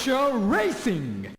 Virtual Racing.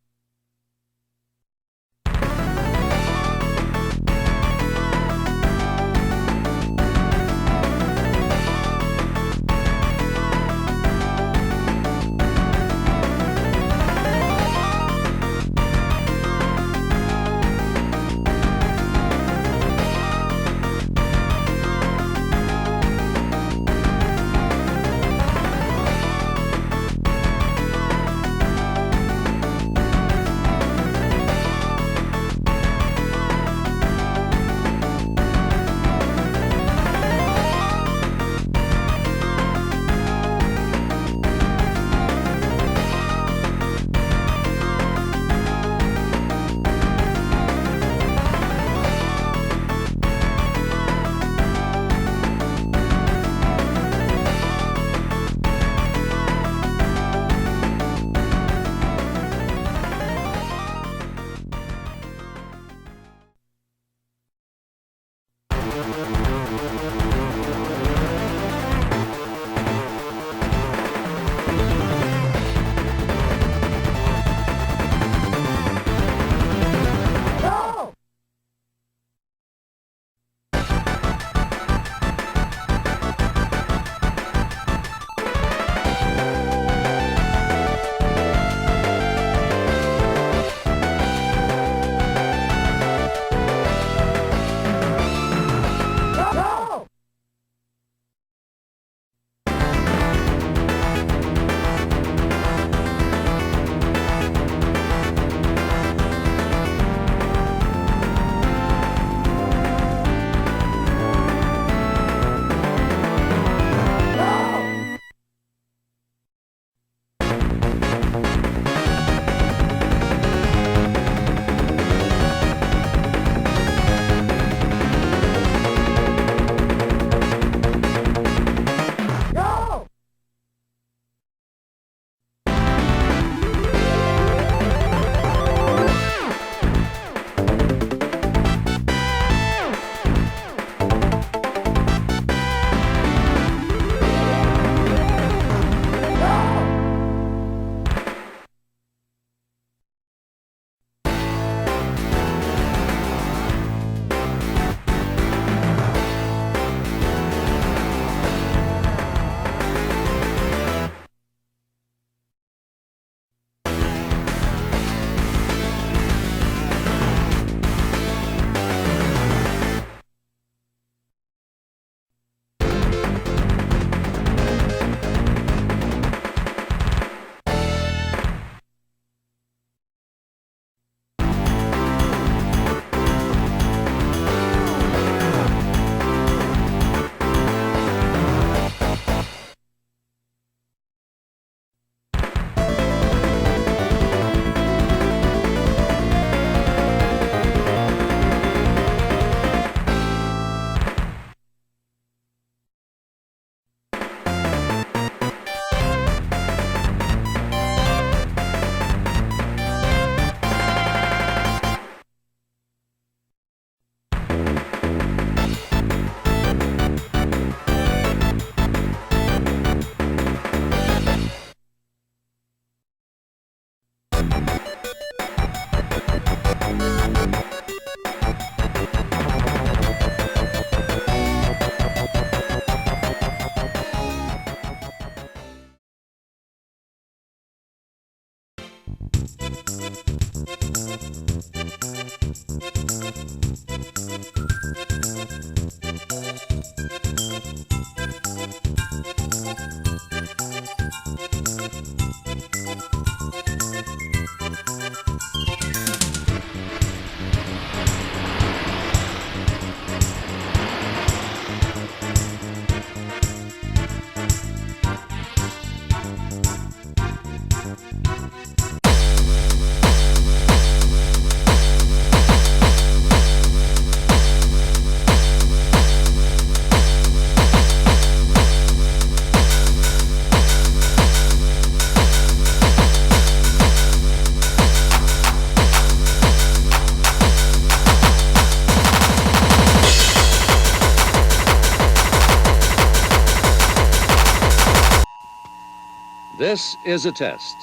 This is a test.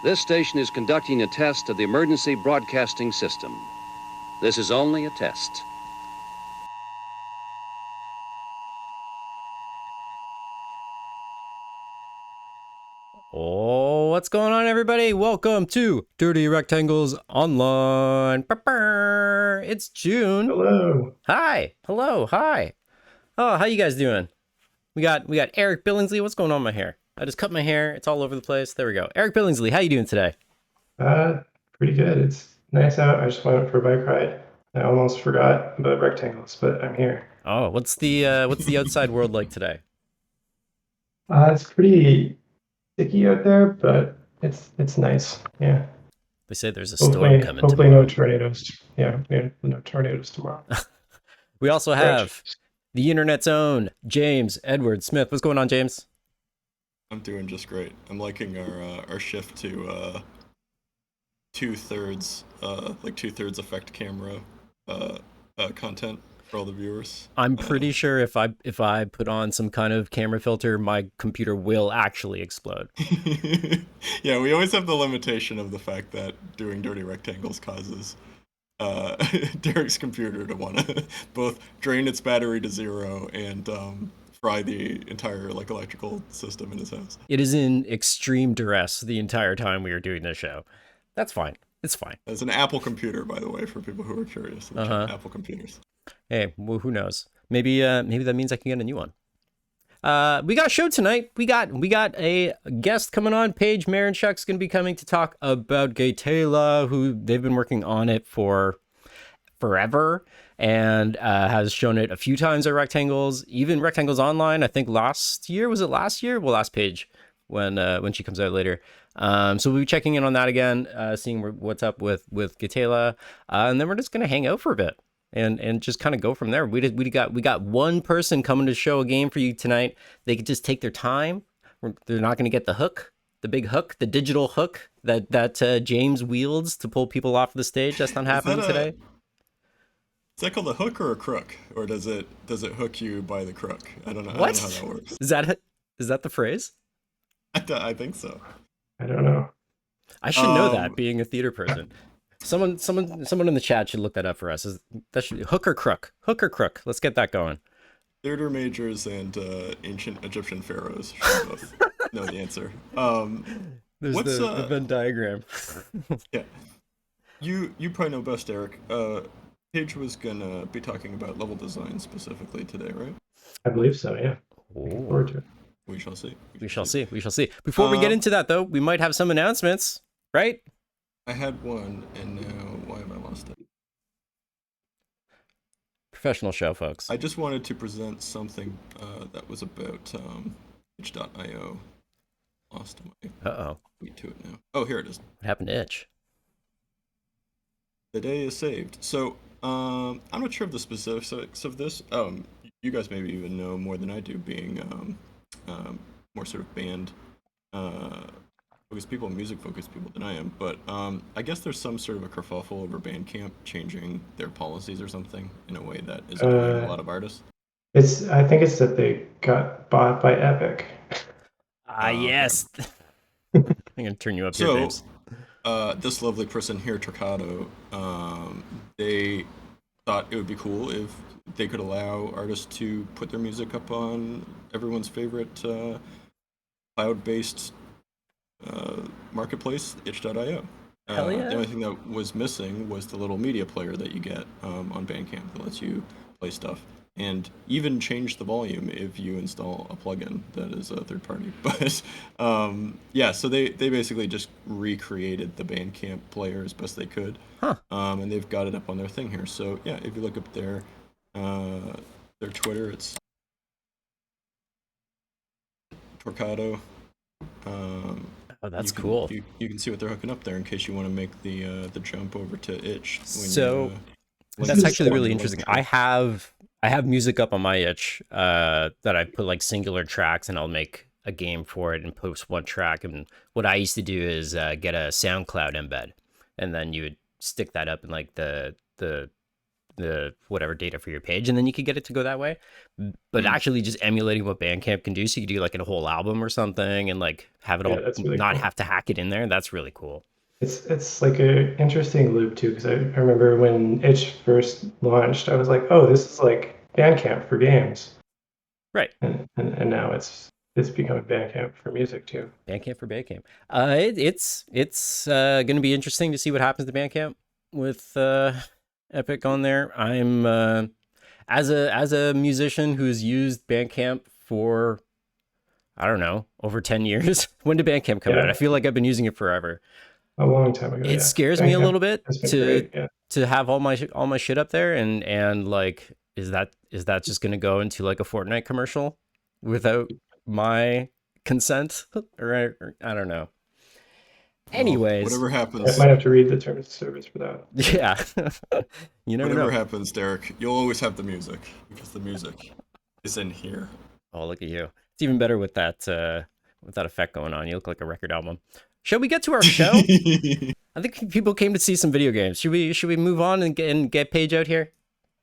This station is conducting a test of the emergency broadcasting system. This is only a test. Oh, what's going on, everybody? Welcome to Dirty Rectangles Online. It's June. Hello. Hi. Hello. Hi. Oh, how you guys doing? We got Eric Billingsley. What's going on with my hair? I just cut my hair. It's all over the place. There we go. Eric Billingsley, how you doing today? Pretty good. It's nice out. I just went for a bike ride. I almost forgot about rectangles, but I'm here. Oh, what's the outside world like today? It's pretty sticky out there, but it's nice. Yeah. They say there's a storm Hopefully, coming hopefully no tomorrow. tornadoes. Yeah, no tornadoes tomorrow. We also have the internet's own James Edward Smith. What's going on, James? I'm doing just great. I'm liking our shift to two-thirds effect camera content for all the viewers. I'm pretty sure if I put on some kind of camera filter, my computer will actually explode. Yeah, we always have the limitation of the fact that doing dirty rectangles causes Derek's computer to want to both drain its battery to zero and fry the entire electrical system in his house. It is in extreme duress the entire time we are doing this show. That's fine. It's fine. It's an Apple computer, by the way, for people who are curious. Apple computers. Hey, well, who knows? Maybe that means I can get a new one. We got a show tonight. We got a guest coming on. Paige Marinchuk's going to be coming to talk about Gaytala, who they've been working on it for forever and has shown it a few times at Rectangles, even Rectangles Online. I think last year. Was it last year? We'll ask Paige when she comes out later. So we'll be checking in on that again, seeing what's up with Gaytala, and then we're just going to hang out for a bit. And just kind of go from there. We got one person coming to show a game for you tonight. They could just take their time. They're not going to get the hook, the big hook, the digital hook that James wields to pull people off the stage. That's not happening today. Is that called a hook or a crook, or does it hook you by the crook? I don't know. What? I don't know how that works. Is that the phrase? I think so. I don't know. I should know that, being a theater person. Someone in the chat should look that up for us. That should be hook or crook? Hook or crook? Let's get that going. Theater majors and ancient Egyptian pharaohs should both know the answer. There's the Venn diagram. Yeah, you probably know best, Eric. Paige was gonna be talking about level design specifically today, right? I believe so. Yeah. Looking forward to it. We shall see. We shall see. Before we get into that, though, we might have some announcements, right? I had one, and now why have I lost it? Professional show, folks. I just wanted to present something that was about itch.io. Lost my tweet to it now. Oh, here it is. What happened to Itch? The day is saved. So, I'm not sure of the specifics of this. You guys maybe even know more than I do, being more sort of band focused people, music focused people than I am, but I guess there's some sort of a kerfuffle over Bandcamp changing their policies or something in a way that is annoying a lot of artists. I think it's that they got bought by Epic. Yes. I'm gonna turn you up here, James. This lovely person here, Torcado, they thought it would be cool if they could allow artists to put their music up on everyone's favorite cloud-based marketplace, itch.io. Hell yeah. The only thing that was missing was the little media player that you get on Bandcamp that lets you play stuff and even change the volume if you install a plugin that is a third party. But yeah, so they basically just recreated the Bandcamp player as best they could. And they've got it up on their thing here. So yeah, if you look up their Twitter, it's Torcado. Oh, that's cool. You can see what they're hooking up there in case you want to make the jump over to Itch. That's actually really interesting. I have music up on my Itch that I put like singular tracks, and I'll make a game for it and post one track. And what I used to do is get a SoundCloud embed, and then you would stick that up in like the the whatever data for your page, and then you could get it to go that way. But actually just emulating what Bandcamp can do, so you could do like a whole album or something and like have it Yeah, all, that's really not cool. have to hack it in there. That's really cool. It's like a interesting loop too, because I remember when Itch first launched, I was like, oh, this is like Bandcamp for games, Right. and now it's becoming Bandcamp for music too. Bandcamp for Bandcamp. It's going to be interesting to see what happens to Bandcamp with Epic on there. I'm as a musician who's used Bandcamp for, I don't know, over 10 years. When did Bandcamp come out? Yeah. I feel like I've been using it forever. A long time ago. It Yeah. scares me a Bandcamp little bit has been to great. Yeah. to have all my shit up there, and like, is that just going to go into like a Fortnite commercial without my consent? or I don't know. Anyways, whatever I happens, might have to read the terms of service for that. yeah. You never whatever know. happens, Derek, you'll always have the music because the music is in here. Oh, look at you. It's even better with that effect going on. You look like a record album. Shall we get to our show? I think people came to see some video games. Should we move on and get Paige out here?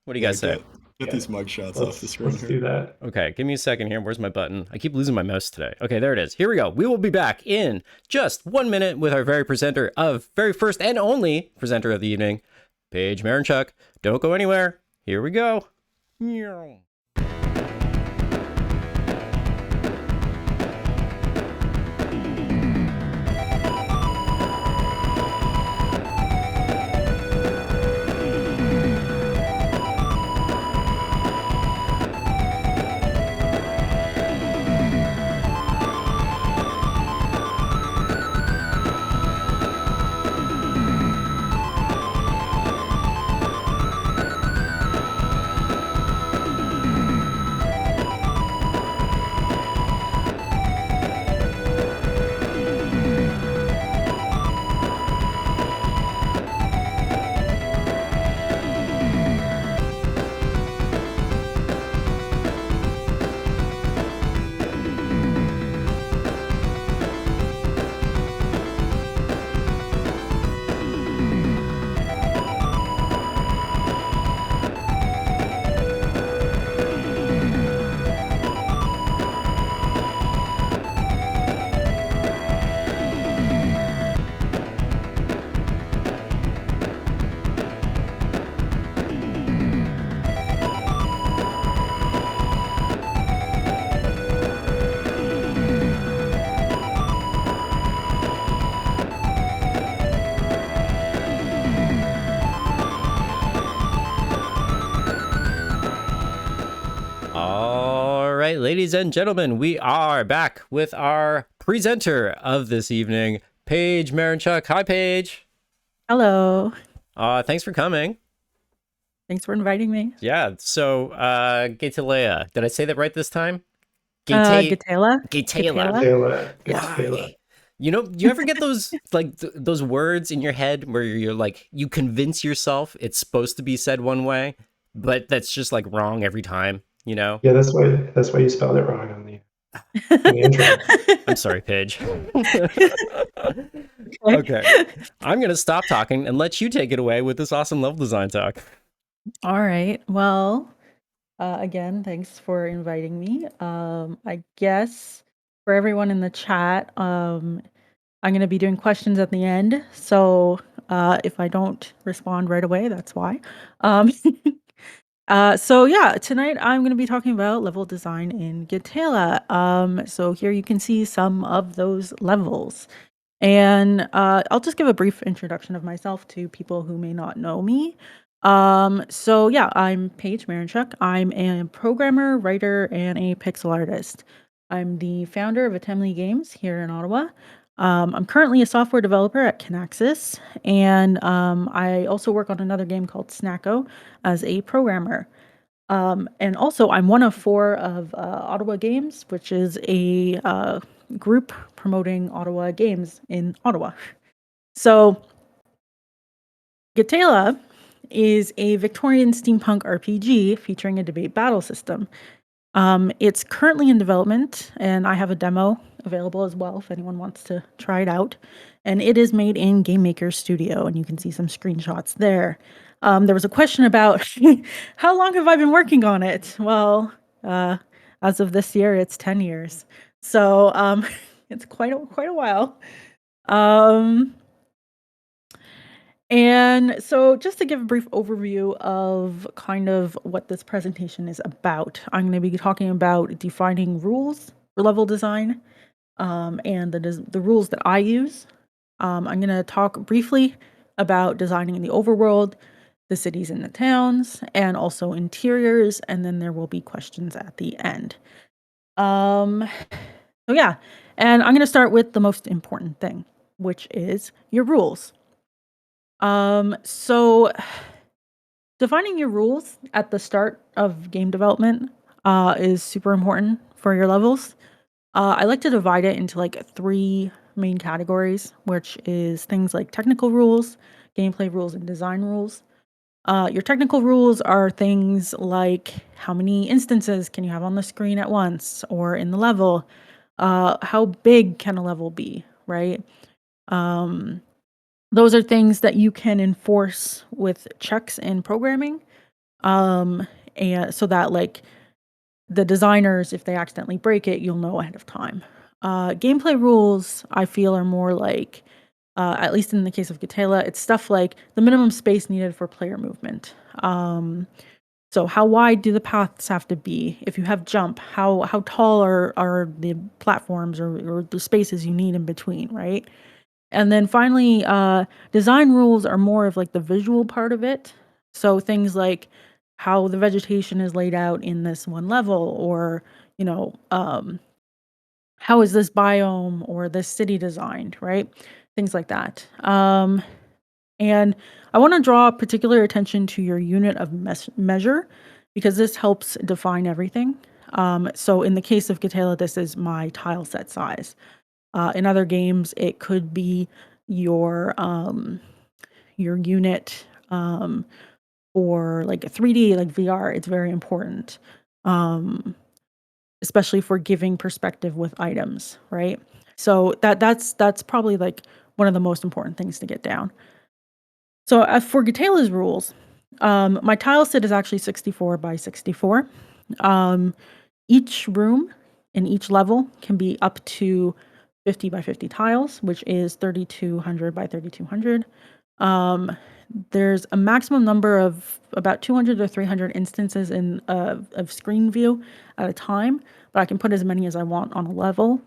What do you guys say? Get these mug shots Let's, off the screen let's here. do that. Okay, give me a second here. Where's my button? I keep losing my mouse today. Okay, there it is. Here we go. We will be back in just 1 minute with our very first and only presenter of the evening, Paige Marinchuk. Don't go anywhere. Here we go. Ladies and gentlemen, we are back with our presenter of this evening, Paige Marinchuk. Hi, Paige. Hello. Thanks for coming. Thanks for inviting me. Yeah. So, Gaetalea, did I say that right this time? Gatela. Gatela. You know, you ever get those like those words in your head where you're like, you convince yourself it's supposed to be said one way, but that's just like wrong every time. You know? Yeah, that's why you spelled it wrong on the intro. I'm sorry, Paige. Okay. I'm going to stop talking and let you take it away with this awesome level design talk. All right. Well, again, thanks for inviting me. I guess for everyone in the chat, I'm going to be doing questions at the end. So if I don't respond right away, that's why. So yeah, tonight I'm going to be talking about level design in Gatela. So here you can see some of those levels. And I'll just give a brief introduction of myself to people who may not know me. So yeah, I'm Paige Marinchuk. I'm a programmer, writer, and a pixel artist. I'm the founder of Atemli Games here in Ottawa. I'm currently a software developer at Kinaxis, and I also work on another game called Snacko as a programmer. And also, I'm one of 4 of Ottawa Games, which is a group promoting Ottawa games in Ottawa. So, Gatela is a Victorian steampunk RPG featuring a debate battle system. It's currently in development, and I have a demo available as well if anyone wants to try it out. And it is made in Game Maker Studio, and you can see some screenshots there. There was a question about how long have I been working on it? Well, as of this year, it's 10 years. So it's quite a while. And so just to give a brief overview of kind of what this presentation is about, I'm going to be talking about defining rules for level design, and the rules that I use. I'm going to talk briefly about designing in the overworld, the cities and the towns, and also interiors, and then there will be questions at the end. So yeah, and I'm going to start with the most important thing, which is your rules. So defining your rules at the start of game development is super important for your levels. I like to divide it into like 3 main categories, which is things like technical rules, gameplay rules, and design rules. Your technical rules are things like how many instances can you have on the screen at once or in the level? How big can a level be, right? Those are things that you can enforce with checks in programming. And so that like the designers, if they accidentally break it, you'll know ahead of time. Gameplay rules, I feel, are more like, at least in the case of Gatela, it's stuff like the minimum space needed for player movement. So how wide do the paths have to be? If you have jump, how tall are the platforms or the spaces you need in between, right? And then finally, design rules are more of like the visual part of it. So things like how the vegetation is laid out in this one level, or, you know, how is this biome or this city designed, right? Things like that. And I want to draw particular attention to your unit of measure, because this helps define everything. So in the case of Gatela, this is my tile set size. In other games, it could be your unit, or like 3D, like VR. It's very important, especially for giving perspective with items, right? So that's probably like one of the most important things to get down. So for Gatela's rules, my tile set is actually 64 by 64. Each room in each level can be up to 50 by 50 tiles, which is 3200 by 3200. There's a maximum number of about 200 or 300 instances of screen view at a time, but I can put as many as I want on a level.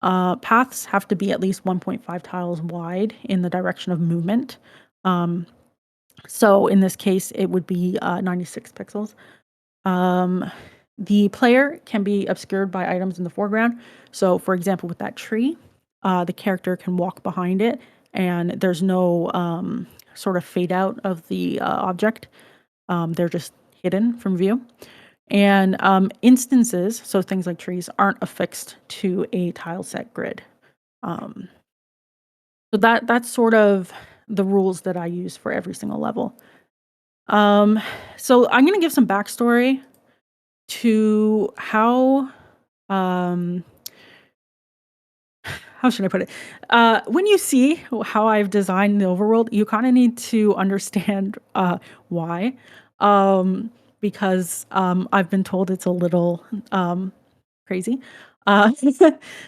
Paths have to be at least 1.5 tiles wide in the direction of movement. So in this case, it would be 96 pixels. The player can be obscured by items in the foreground. So for example, with that tree, the character can walk behind it and there's no sort of fade out of the object. They're just hidden from view. And instances, so things like trees, aren't affixed to a tile set grid. So that's sort of the rules that I use for every single level. So I'm going to give some backstory to how should I put it? When you see how I've designed the overworld, you kind of need to understand why, because I've been told it's a little crazy. Uh,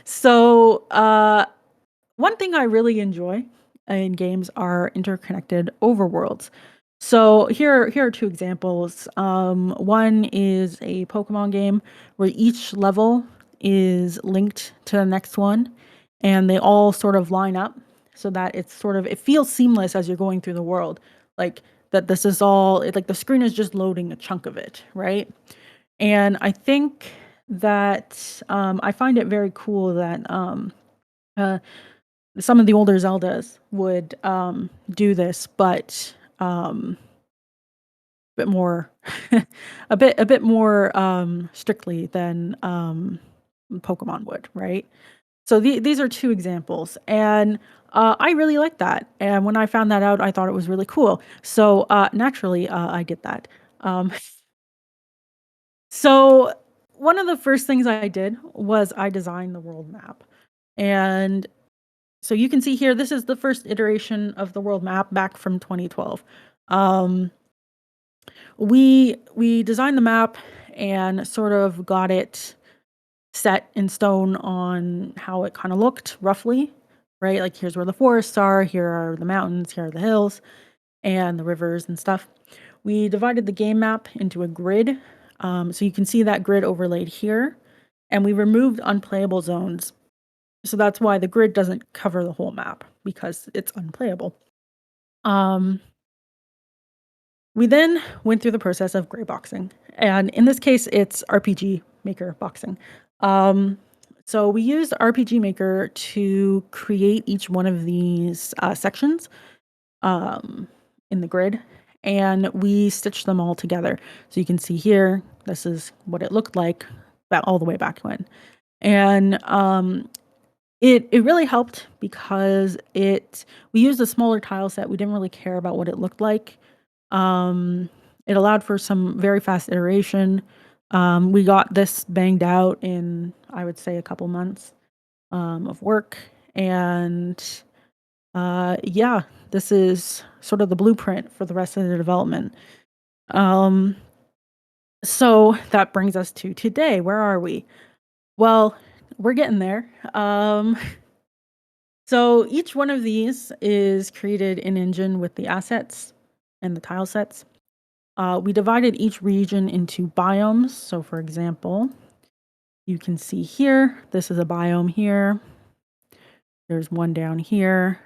so one thing I really enjoy in games are interconnected overworlds. So here are 2 examples. One is a Pokemon game where each level is linked to the next one, and they all sort of line up so that it feels seamless as you're going through the world. Like that this is all, like the screen is just loading a chunk of it, right? And I think that I find it very cool that some of the older Zeldas would do this, but bit more a bit more strictly than Pokemon would, right? So these are 2 examples, and I really like that. And when I found that out, I thought it was really cool. So naturally, I did that. So one of the first things I did was I designed the world map, and so you can see here, this is the first iteration of the world map back from 2012. We designed the map and sort of got it set in stone on how it kind of looked roughly, right? Like here's where the forests are, here are the mountains, here are the hills and the rivers and stuff. We divided the game map into a grid. So you can see that grid overlaid here, and we removed unplayable zones. So that's why the grid doesn't cover the whole map, because it's unplayable. We then went through the process of gray boxing, and in this case, it's RPG Maker boxing. So we used RPG Maker to create each one of these sections in the grid, and we stitched them all together. So you can see here, this is what it looked like all the way back when. And it really helped because we used a smaller tile set. We didn't really care about what it looked like. It allowed for some very fast iteration. We got this banged out in, I would say, a couple months of work. And yeah, this is sort of the blueprint for the rest of the development. So that brings us to today. Where are we? Well, we're getting there. So each one of these is created in Engine with the assets and the tile sets. We divided each region into biomes. So for example, you can see here, this is a biome here. There's one down here,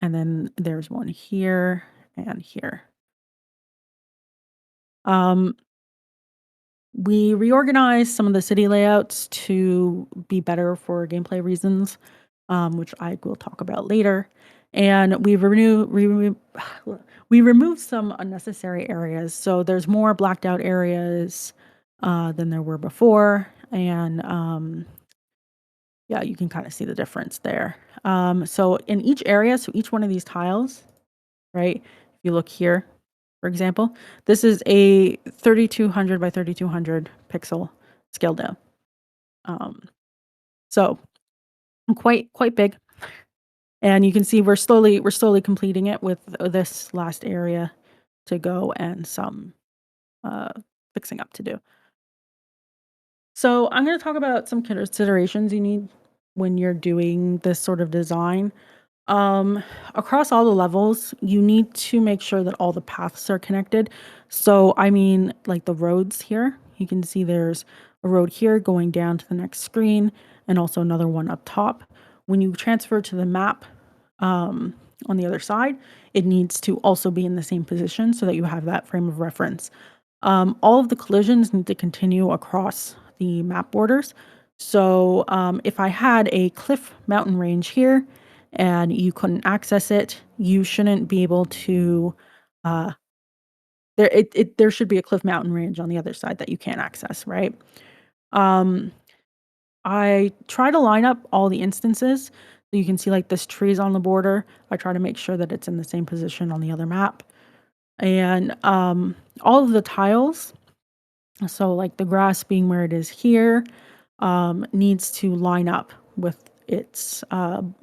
and then there's one here and here. We reorganized some of the city layouts to be better for gameplay reasons, which I will talk about later. And we removed some unnecessary areas. So there's more blacked out areas than there were before. And yeah, you can kind of see the difference there. So in each area, so each one of these tiles, right? If you look here, for example, this is a 3200 by 3200 pixel scale down. So quite big. And you can see we're slowly completing it with this last area to go and some fixing up to do. So I'm going to talk about some considerations you need when you're doing this sort of design. Across all the levels, you need to make sure that all the paths are connected. So I mean, like the roads here, you can see there's a road here going down to the next screen and also another one up top. When you transfer to the map on the other side, it needs to also be in the same position so that you have that frame of reference. All of the collisions need to continue across the map borders. So if I had a cliff mountain range here and you couldn't access it, you shouldn't be able to, there should be a cliff mountain range on the other side that you can't access, right? I try to line up all the instances. So you can see like this tree's on the border. I try to make sure that it's in the same position on the other map. And all of the tiles, so like the grass being where it is here, needs to line up with its the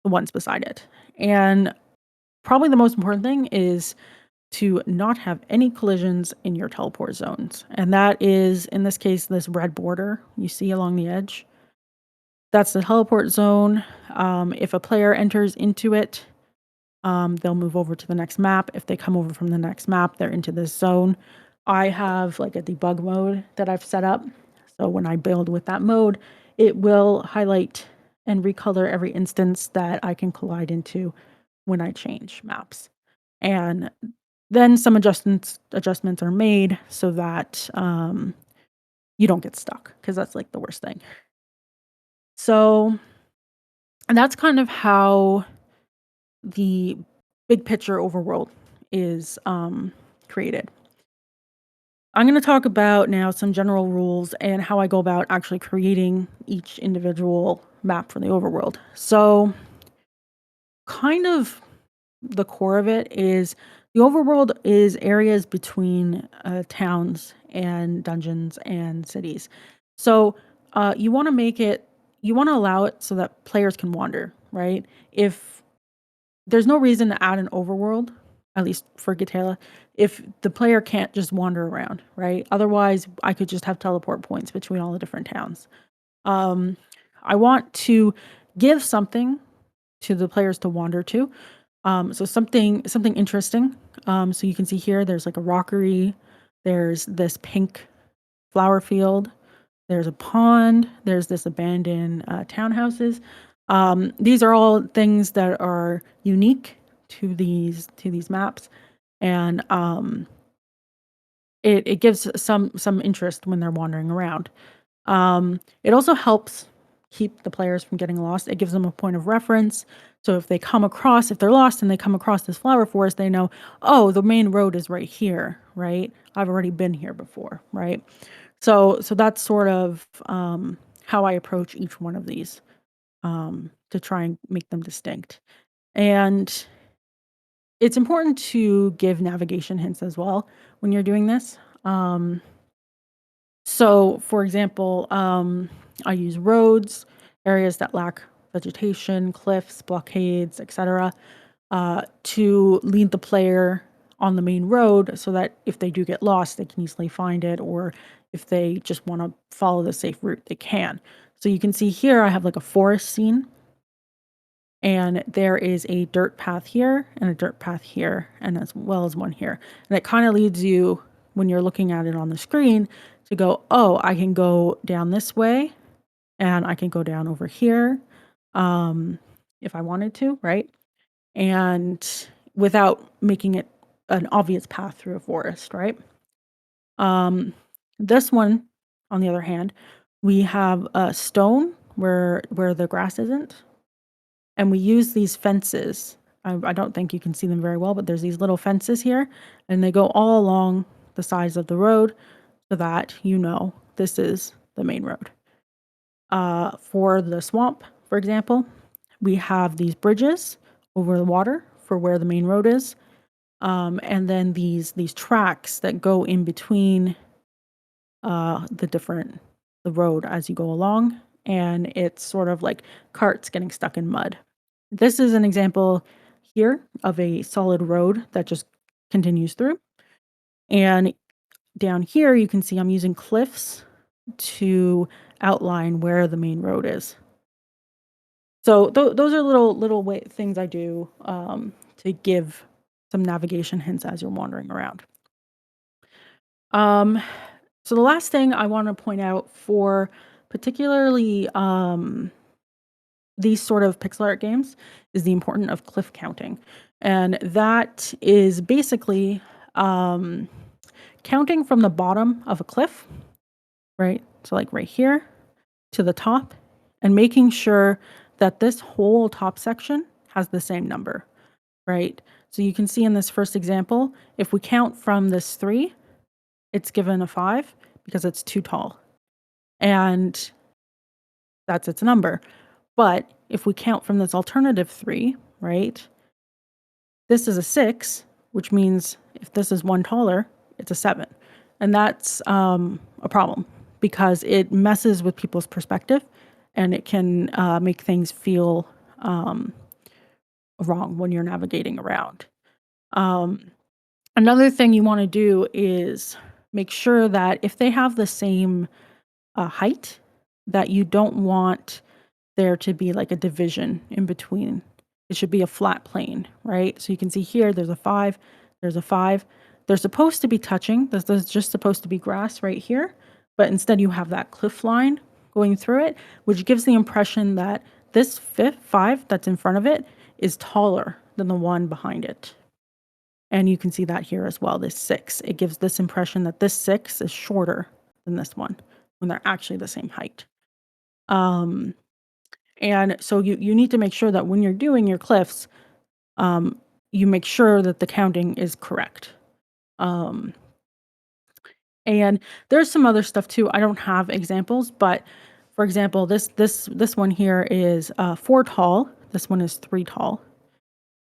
ones beside it. And probably the most important thing is to not have any collisions in your teleport zones. And that is, in this case, this red border you see along the edge. That's the teleport zone. If a player enters into it, they'll move over to the next map. If they come over from the next map, they're into this zone. I have like a debug mode that I've set up. So when I build with that mode, it will highlight and recolor every instance that I can collide into when I change maps. And then some adjustments are made so that you don't get stuck, because that's like the worst thing. So, and that's kind of how the big picture overworld is created. I'm going to talk about now some general rules and how I go about actually creating each individual map for the overworld. So, kind of the core of it is the overworld is areas between towns and dungeons and cities. So, you want to allow it so that players can wander, right? If there's no reason to add an overworld at least for Gatela, if the player can't just wander around, right? Otherwise, I could just have teleport points between all the different towns. I want to give something to the players to wander to. So something interesting. So you can see here, there's like a rockery. There's this pink flower field. There's a pond. There's this abandoned townhouses. These are all things that are unique to these maps, and it gives some interest when they're wandering around. It also helps keep the players from getting lost. It gives them a point of reference. So if they're lost and they come across this flower forest, they know, oh, the main road is right here, right? I've already been here before, right? So that's sort of how I approach each one of these to try and make them distinct. And it's important to give navigation hints as well when you're doing this. So, for example, I use roads, areas that lack vegetation, cliffs, blockades, etc., to lead the player on the main road so that if they do get lost, they can easily find it, or if they just want to follow the safe route, they can. So you can see here I have like a forest scene, and there is a dirt path here and a dirt path here, and as well as one here. And it kind of leads you, when you're looking at it on the screen, to go, oh, I can go down this way and I can go down over here if I wanted to, right? And without making it an obvious path through a forest, right? This one, on the other hand, we have a stone where the grass isn't. And we use these fences. I don't think you can see them very well, but there's these little fences here, and they go all along the sides of the road so that you know this is the main road. For the swamp, for example, we have these bridges over the water for where the main road is, and then these tracks that go in between the road as you go along, and it's sort of like carts getting stuck in mud. This is an example here of a solid road that just continues through. And down here, you can see I'm using cliffs to outline where the main road is. So those are little things I do to give some navigation hints as you're wandering around. So the last thing I want to point out for particularly these sort of pixel art games is the importance of cliff counting. And that is basically counting from the bottom of a cliff, right? So like right here to the top, and making sure that this whole top section has the same number, right? So you can see in this first example, if we count from this 3, it's given a 5 because it's too tall. And that's its number. But if we count from this alternative 3, right, this is a 6, which means if this is one taller, it's a 7. And that's a problem because it messes with people's perspective, and it can make things feel wrong when you're navigating around. Another thing you want to do is make sure that if they have the same height, that you don't want there to be like a division in between. It should be a flat plane, right? So you can see here, there's a 5, there's a 5. They're supposed to be touching. This is just supposed to be grass right here, but instead you have that cliff line going through it, which gives the impression that this 5 that's in front of it is taller than the one behind it. And you can see that here as well, this 6. It gives this impression that this 6 is shorter than this one when they're actually the same height. And so you need to make sure that when you're doing your cliffs, you make sure that the counting is correct. And there's some other stuff too. I don't have examples, but for example, this one here is 4 tall. This one is 3 tall.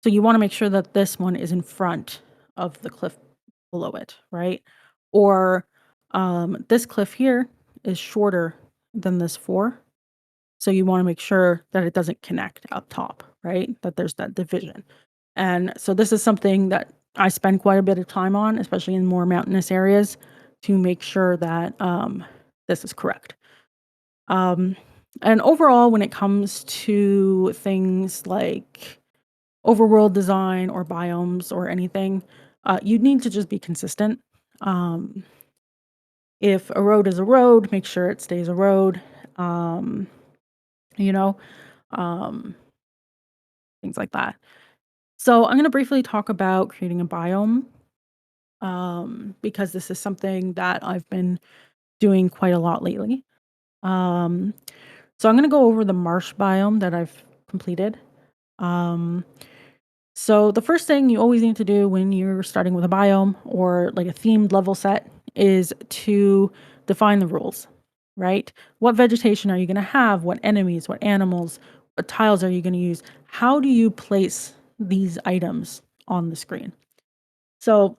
So you want to make sure that this one is in front of the cliff below it, right? Or this cliff here is shorter than this 4. So you want to make sure that it doesn't connect up top, right? That there's that division. And so this is something that I spend quite a bit of time on, especially in more mountainous areas, to make sure that this is correct. And overall, when it comes to things like overworld design or biomes or anything, you need to just be consistent. If a road is a road, make sure it stays a road. You know, um, things like that. So I'm going to briefly talk about creating a biome, because this is something that I've been doing quite a lot lately. Um, so I'm going to go over the marsh biome that I've completed. So the first thing you always need to do when you're starting with a biome or like a themed level set is to define the rules, right? What vegetation are you going to have? What enemies, what animals, what tiles are you going to use? How do you place these items on the screen? So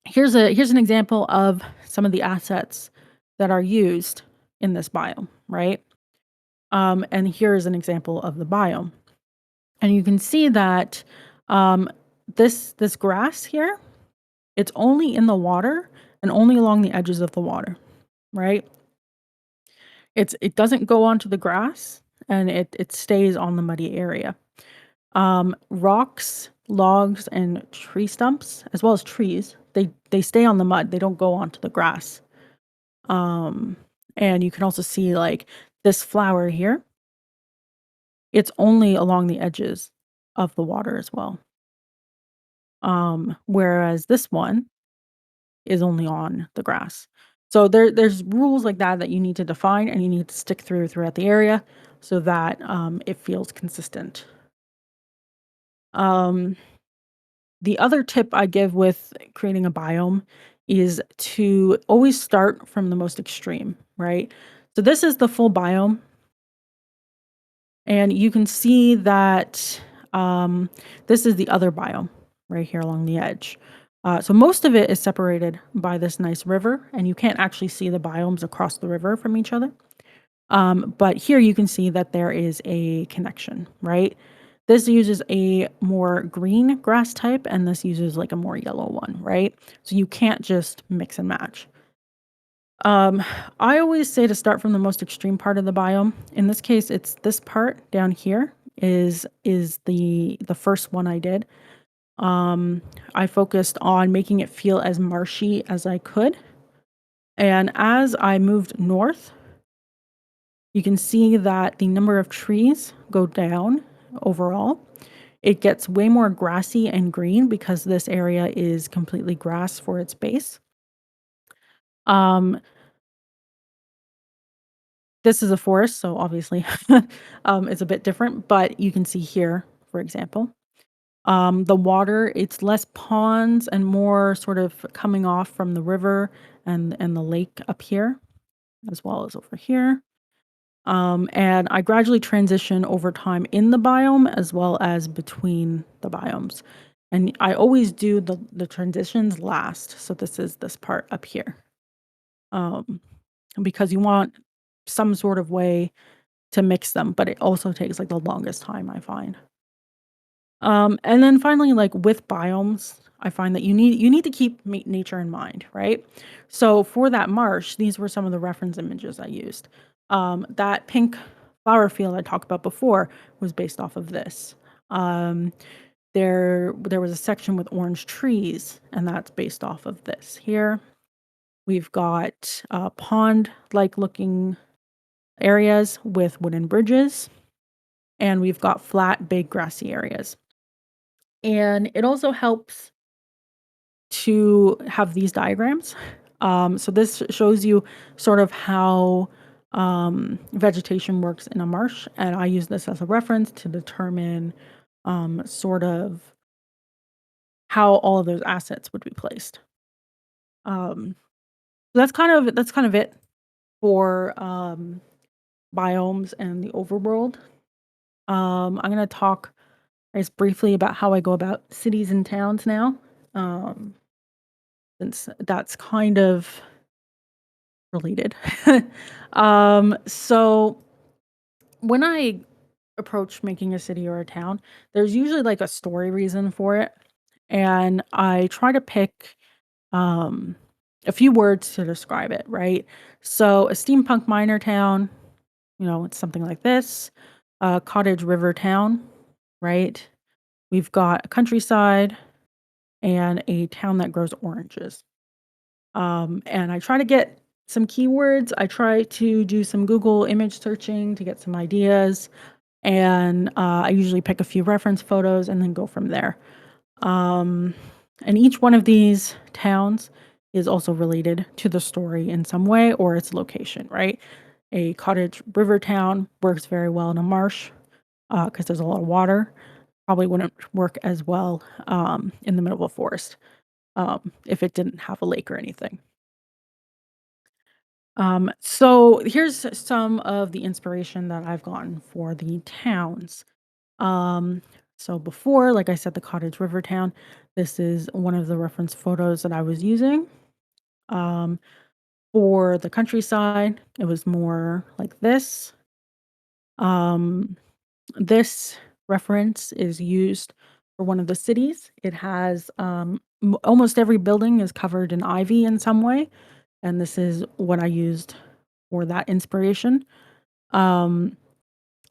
here's an example of some of the assets that are used in this biome, right? And here's an example of the biome. And you can see that this grass here, it's only in the water and only along the edges of the water, right? It doesn't go onto the grass, and it stays on the muddy area. Rocks, logs, and tree stumps, as well as trees, they stay on the mud. They don't go onto the grass. And you can also see like this flower here. It's only along the edges of the water as well. Whereas this one is only on the grass. So there's rules like that that you need to define and you need to stick throughout the area so that it feels consistent. The other tip I give with creating a biome is to always start from the most extreme, right? So this is the full biome. And you can see that this is the other biome right here along the edge. So most of it is separated by this nice river, and you can't actually see the biomes across the river from each other. But here you can see that there is a connection, right? This uses a more green grass type, and this uses like a more yellow one, right? So you can't just mix and match. I always say to start from the most extreme part of the biome. In this case, it's this part down here is the first one I did. I focused on making it feel as marshy as I could. And as I moved north, you can see that the number of trees go down overall. It gets way more grassy and green because this area is completely grass for its base. This is a forest, so obviously it's a bit different, but you can see here, for example, the water, it's less ponds and more sort of coming off from the river and the lake up here, as well as over here. And I gradually transition over time in the biome as well as between the biomes. And I always do the transitions last. So this is this part up here. Because you want some sort of way to mix them, but it also takes like the longest time, I find. And then finally, like with biomes, I find that you need to keep nature in mind, right? So for that marsh, these were some of the reference images I used. That pink flower field I talked about before was based off of this. There was a section with orange trees, and that's based off of this here. We've got pond-like looking areas with wooden bridges, and we've got flat, big grassy areas. And it also helps to have these diagrams. So this shows you sort of how vegetation works in a marsh, and I use this as a reference to determine sort of how all of those assets would be placed. So that's kind of it for biomes and the overworld. I'm going to talk just briefly about how I go about cities and towns now, since that's kind of related. So when I approach making a city or a town, there's usually like a story reason for it. and I try to pick a few words to describe it, right? So a steampunk miner town, it's something like this. A cottage river town, right? We've got a countryside and a town that grows oranges. And I try to get some keywords. I try to do some Google image searching to get some ideas. And I usually pick a few reference photos and then go from there. And each one of these towns is also related to the story in some way or its location, right? A cottage river town works very well in a marsh because there's a lot of water. Probably wouldn't work as well in the middle of a forest if it didn't have a lake or anything. So here's some of the inspiration that I've gotten for the towns. Um, so before, like I said, the cottage river town, this is one of the reference photos that I was using. Um, for the countryside, it was more like this. Um, this reference is used for one of the cities. It has almost every building is covered in ivy in some way, and this is what I used for that inspiration. Um,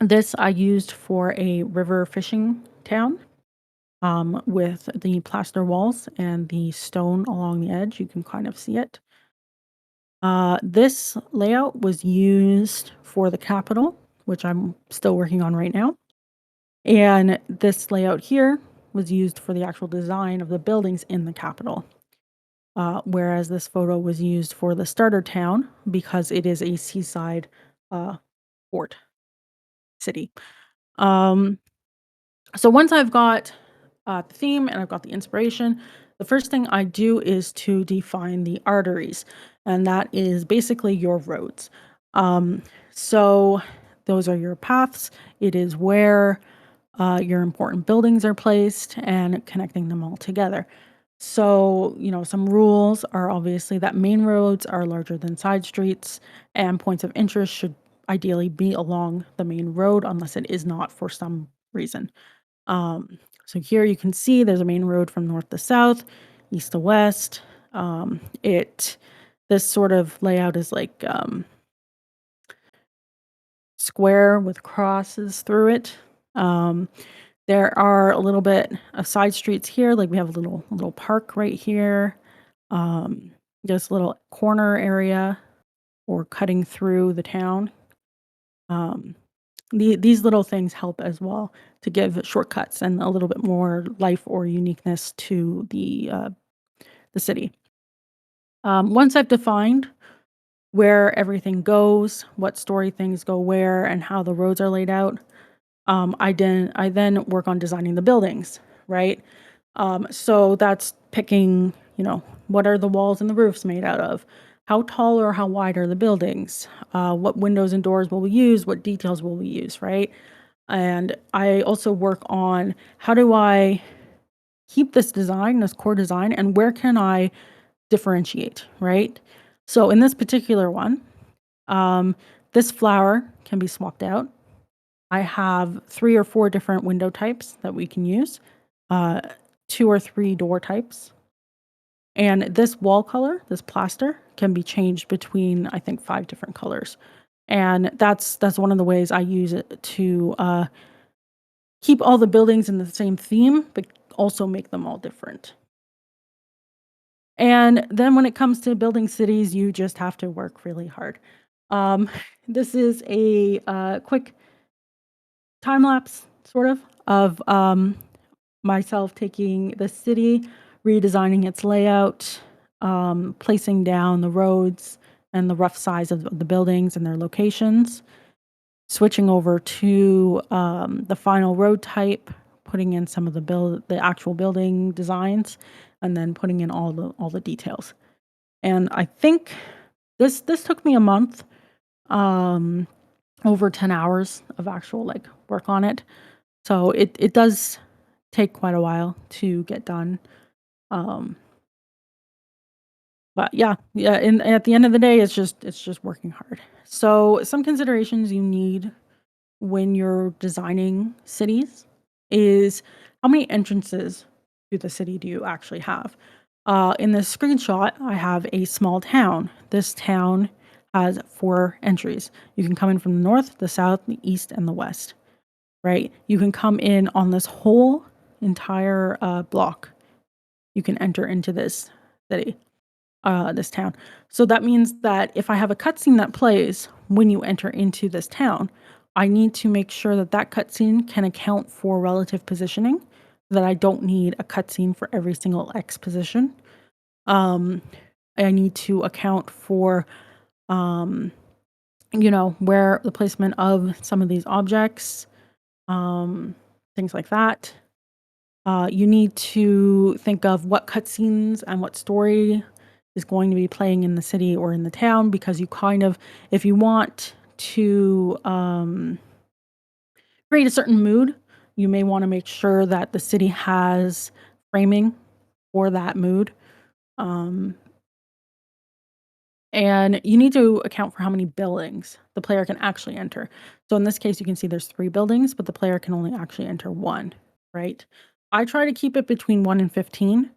this I used for a river fishing town with the plaster walls and the stone along the edge. You can kind of see it. This layout was used for the Capitol, which I'm still working on right now. And this layout here was used for the actual design of the buildings in the Capitol. Whereas this photo was used for the starter town because it is a seaside port city. So once I've got the theme and I've got the inspiration, the first thing I do is to define the arteries, and that is basically your roads. So those are your paths. It is where your important buildings are placed and connecting them all together. So, some rules are obviously that main roads are larger than side streets, and points of interest should ideally be along the main road unless it is not for some reason. So here you can see there's a main road from north to south, east to west. This sort of layout is like square with crosses through it. There are a little bit of side streets here, like we have a little park right here. Just a little corner area or cutting through the town. These little things help as well to give shortcuts and a little bit more life or uniqueness to the city. Once I've defined where everything goes, what story things go where, and how the roads are laid out, I then work on designing the buildings, right? So that's picking, what are the walls and the roofs made out of? How tall or how wide are the buildings? What windows and doors will we use? What details will we use, right? And I also work on how do I keep this design, this core design, and where can I differentiate, right? So in this particular one, this flower can be swapped out. I have 3 or 4 different window types that we can use, 2 or 3 door types. And this wall color, this plaster, can be changed between, I think, 5 different colors. And that's one of the ways I use it to keep all the buildings in the same theme, but also make them all different. And then when it comes to building cities, you just have to work really hard. This is a quick time lapse, sort of myself taking the city, redesigning its layout, placing down the roads and the rough size of the buildings and their locations, switching over to the final road type, putting in some of the actual building designs, and then putting in all the details. And I think this took me a month, over 10 hours of actual work on it. So it does take quite a while to get done. But yeah, and at the end of the day, it's just working hard. So some considerations you need when you're designing cities is how many entrances to the city do you actually have? In this screenshot, I have a small town. This town has 4 entries. You can come in from the north, the south, the east, and the west, right? You can come in on this whole entire block. You can enter into this city, this town. So that means that if I have a cutscene that plays when you enter into this town, I need to make sure that that cutscene can account for relative positioning, that I don't need a cutscene for every single X position. I need to account for, where the placement of some of these objects, things like that. You need to think of what cutscenes and what story is going to be playing in the city or in the town, because you kind of, if you want to create a certain mood, you may want to make sure that the city has framing for that mood. And you need to account for how many buildings the player can actually enter. So in this case, you can see there's 3 buildings, but the player can only actually enter 1, right? I try to keep it between 1 and 15.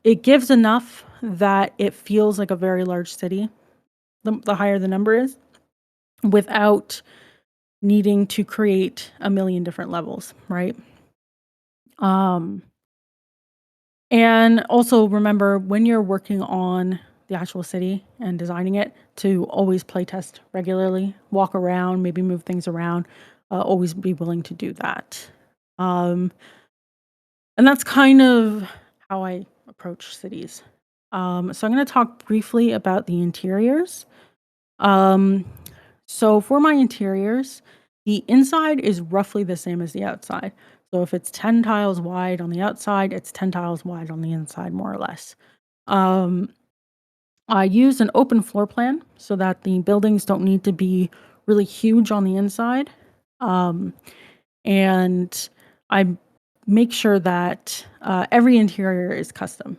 It gives enough that it feels like a very large city, the higher the number is, without needing to create a million different levels, right? And also remember, when you're working on the actual city and designing it, to always playtest regularly, walk around, maybe move things around, always be willing to do that. And that's kind of how I approach cities. So I'm going to talk briefly about the interiors. So for my interiors, the inside is roughly the same as the outside. So if it's 10 tiles wide on the outside, it's 10 tiles wide on the inside, more or less. I use an open floor plan so that the buildings don't need to be really huge on the inside. And I make sure that every interior is custom.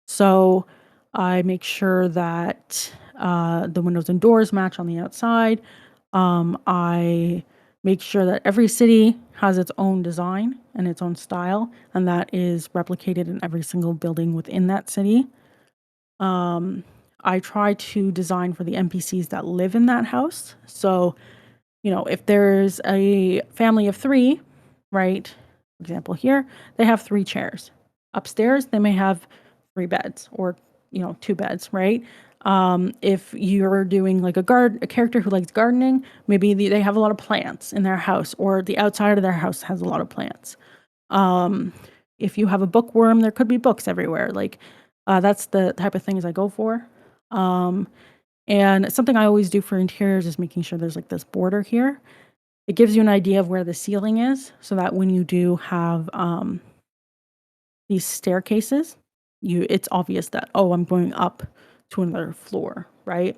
So I make sure that the windows and doors match on the outside. I make sure that every city has its own design and its own style, and that is replicated in every single building within that city. I try to design for the NPCs that live in that house. So, if there's a family of 3, right? For example, here, they have 3 chairs. Upstairs, they may have 3 beds or, 2 beds, right? If you're doing like a character who likes gardening, maybe they have a lot of plants in their house, or the outside of their house has a lot of plants. If you have a bookworm, there could be books everywhere. Like, that's the type of things I go for. And something I always do for interiors is making sure there's like this border here. It gives you an idea of where the ceiling is, so that when you do have these staircases, it's obvious that, oh, I'm going up to another floor, right?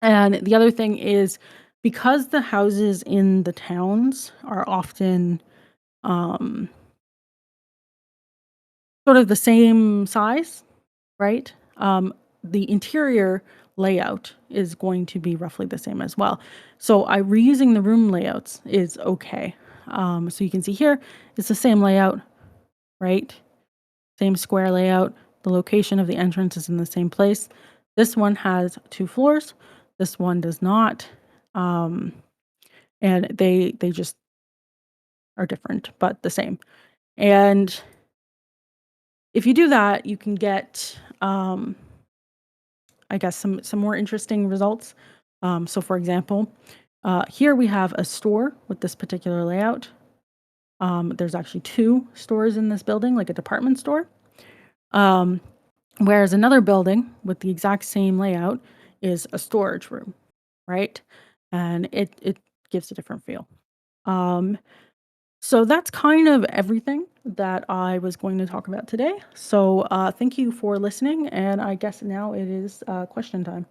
And the other thing is, because the houses in the towns are often sort of the same size, right? The interior layout is going to be roughly the same as well. So reusing the room layouts is okay. So you can see here, it's the same layout, right? Same square layout. The location of the entrance is in the same place. This one has 2 floors. This one does not. And they just are different, but the same. And if you do that, you can get, I guess, some more interesting results. So for example, here we have a store with this particular layout. There's actually 2 stores in this building, like a department store. Whereas another building with the exact same layout is a storage room, right? And it gives a different feel. So that's kind of everything that I was going to talk about today. So thank you for listening, and I guess now it is question time.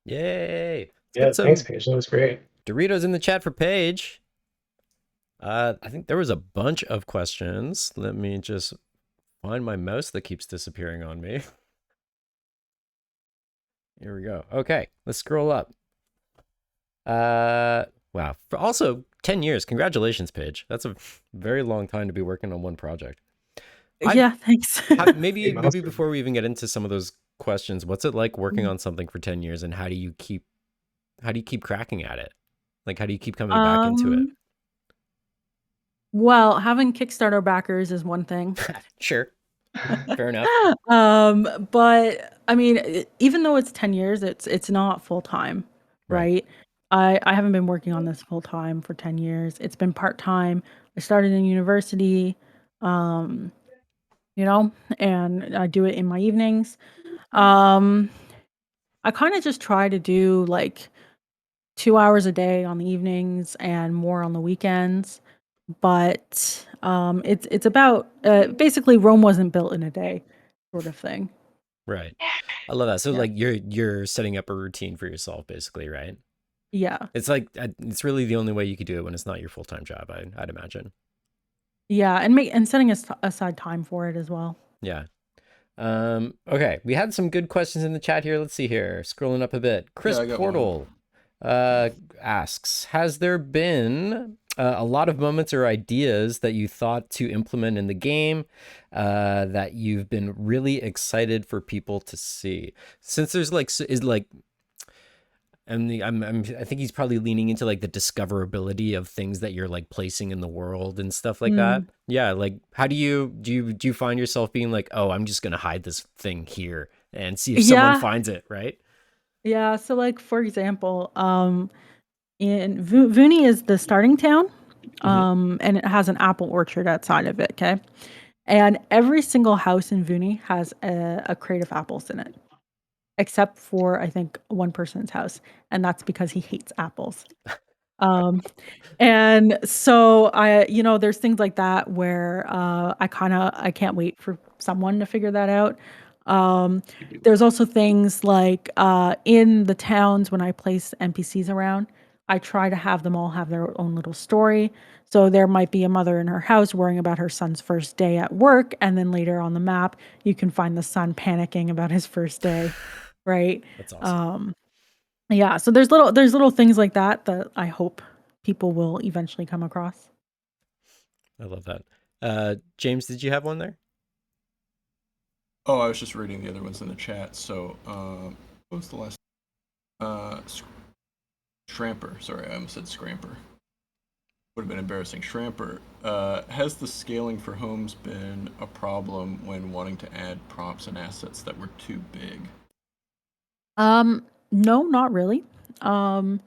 Yay! Let's Yeah, get some thanks, Paige. That was great. Doritos in the chat for Paige. I think there was a bunch of questions. Let me just find my mouse that keeps disappearing on me. Here we go. Okay, let's scroll up. Wow. Also, 10 years. Congratulations, Paige. That's a very long time to be working on one project. I- Yeah, thanks. Maybe milestone. before we even get into some of those questions, what's it like working on something for 10 years, and how do you keep cracking at it? Like, how do you keep coming back into it? Well, having Kickstarter backers is one thing. Sure. Fair enough. But I mean, even though it's 10 years, it's not full time, Right. right? I haven't been working on this full time for 10 years. It's been part time. I started in university, um, and I do it in my evenings. I kind of just try to do like 2 hours a day on the evenings and more on the weekends. But it's about basically Rome wasn't built in a day, sort of thing. Right. I love that. So Yeah. like you're setting up a routine for yourself, basically, right? Yeah. It's like it's really the only way you could do it when it's not your full-time job, I'd imagine. Yeah, and setting aside time for it as well. Yeah. Okay, we had some good questions in the chat here. Let's see here. Scrolling up a bit. Chris I got Portal asks, has there been a lot of moments or ideas that you thought to implement in the game that you've been really excited for people to see? Since there's like is like I think he's probably leaning into like the discoverability of things that you're like placing in the world and stuff like that. Yeah, like how do you find yourself being like, oh, I'm just gonna hide this thing here and see if someone Yeah. finds it, right? Yeah, so like for example, in Vuni is the starting town, and it has an apple orchard outside of it. Okay, and every single house in Vuni has a crate of apples in it, except for I think one person's house, and that's because he hates apples. Um, and so there's things like that where I can't wait for someone to figure that out. There's also things like in the towns when I place NPCs around, I try to have them all have their own little story. So there might be a mother in her house worrying about her son's first day at work, and then later on the map, you can find the son panicking about his first day, right? That's awesome. Yeah, so there's little things like that that I hope people will eventually come across. I love that. James, did you have one there? Oh, I was just reading the other ones in the chat. So, what was the last? Shramper. Sorry, I almost said Scramper. Would have been embarrassing. Shramper. Has the scaling for homes been a problem when wanting to add props and assets that were too big? No, not really. Um,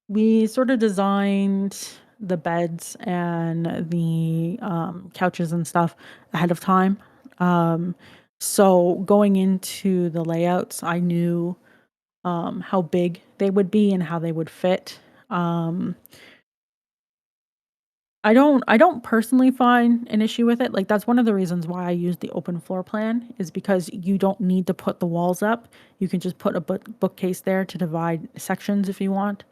we sort of designed the beds and the couches and stuff ahead of time. Um, so going into the layouts, I knew how big they would be and how they would fit. Um, I don't personally find an issue with it. Like that's one of the reasons why I use the open floor plan is because you don't need to put the walls up. You can just put a bookcase there to divide sections if you want.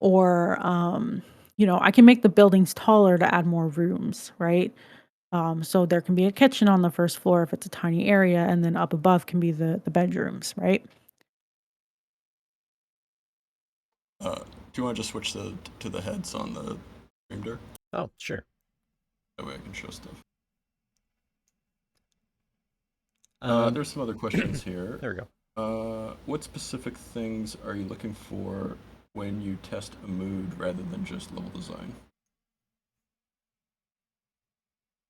Or I can make the buildings taller to add more rooms, right? So there can be a kitchen on the first floor if it's a tiny area, and then up above can be the bedrooms, right? Do you want to just switch to the heads on the streamer? Oh, sure. That way I can show stuff. Um, There's some other questions here. There we go. What specific things are you looking for when you test a mood rather than just level design?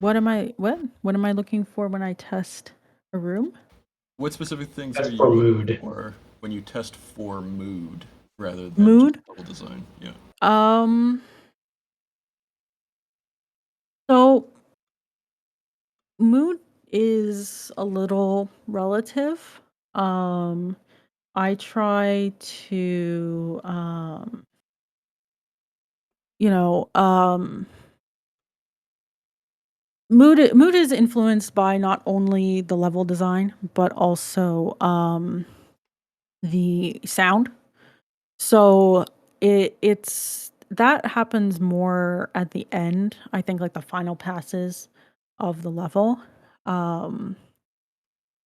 What am I looking for when I test a room? What specific things That's are you for looking mood. for when you test for mood rather than Mood? just level design? Yeah. Um, so mood is a little relative. I try to you know, mood is influenced by not only the level design, but also the sound. So it's that happens more at the end. I think like the final passes of the level. Um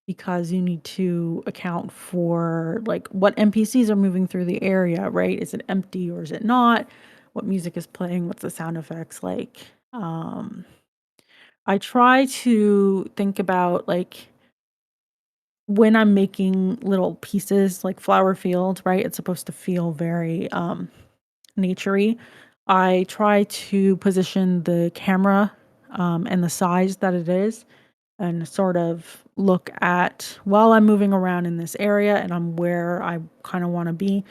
because you need to account for like what NPCs are moving through the area, right? Is it empty or is it not? what music is playing, what's the sound effects like. I try to think about like when I'm making little pieces like flower field, right? It's supposed to feel very naturey. I try to position the camera and the size that it is and sort of look at while I'm moving around in this area and I'm where I kind of want to be.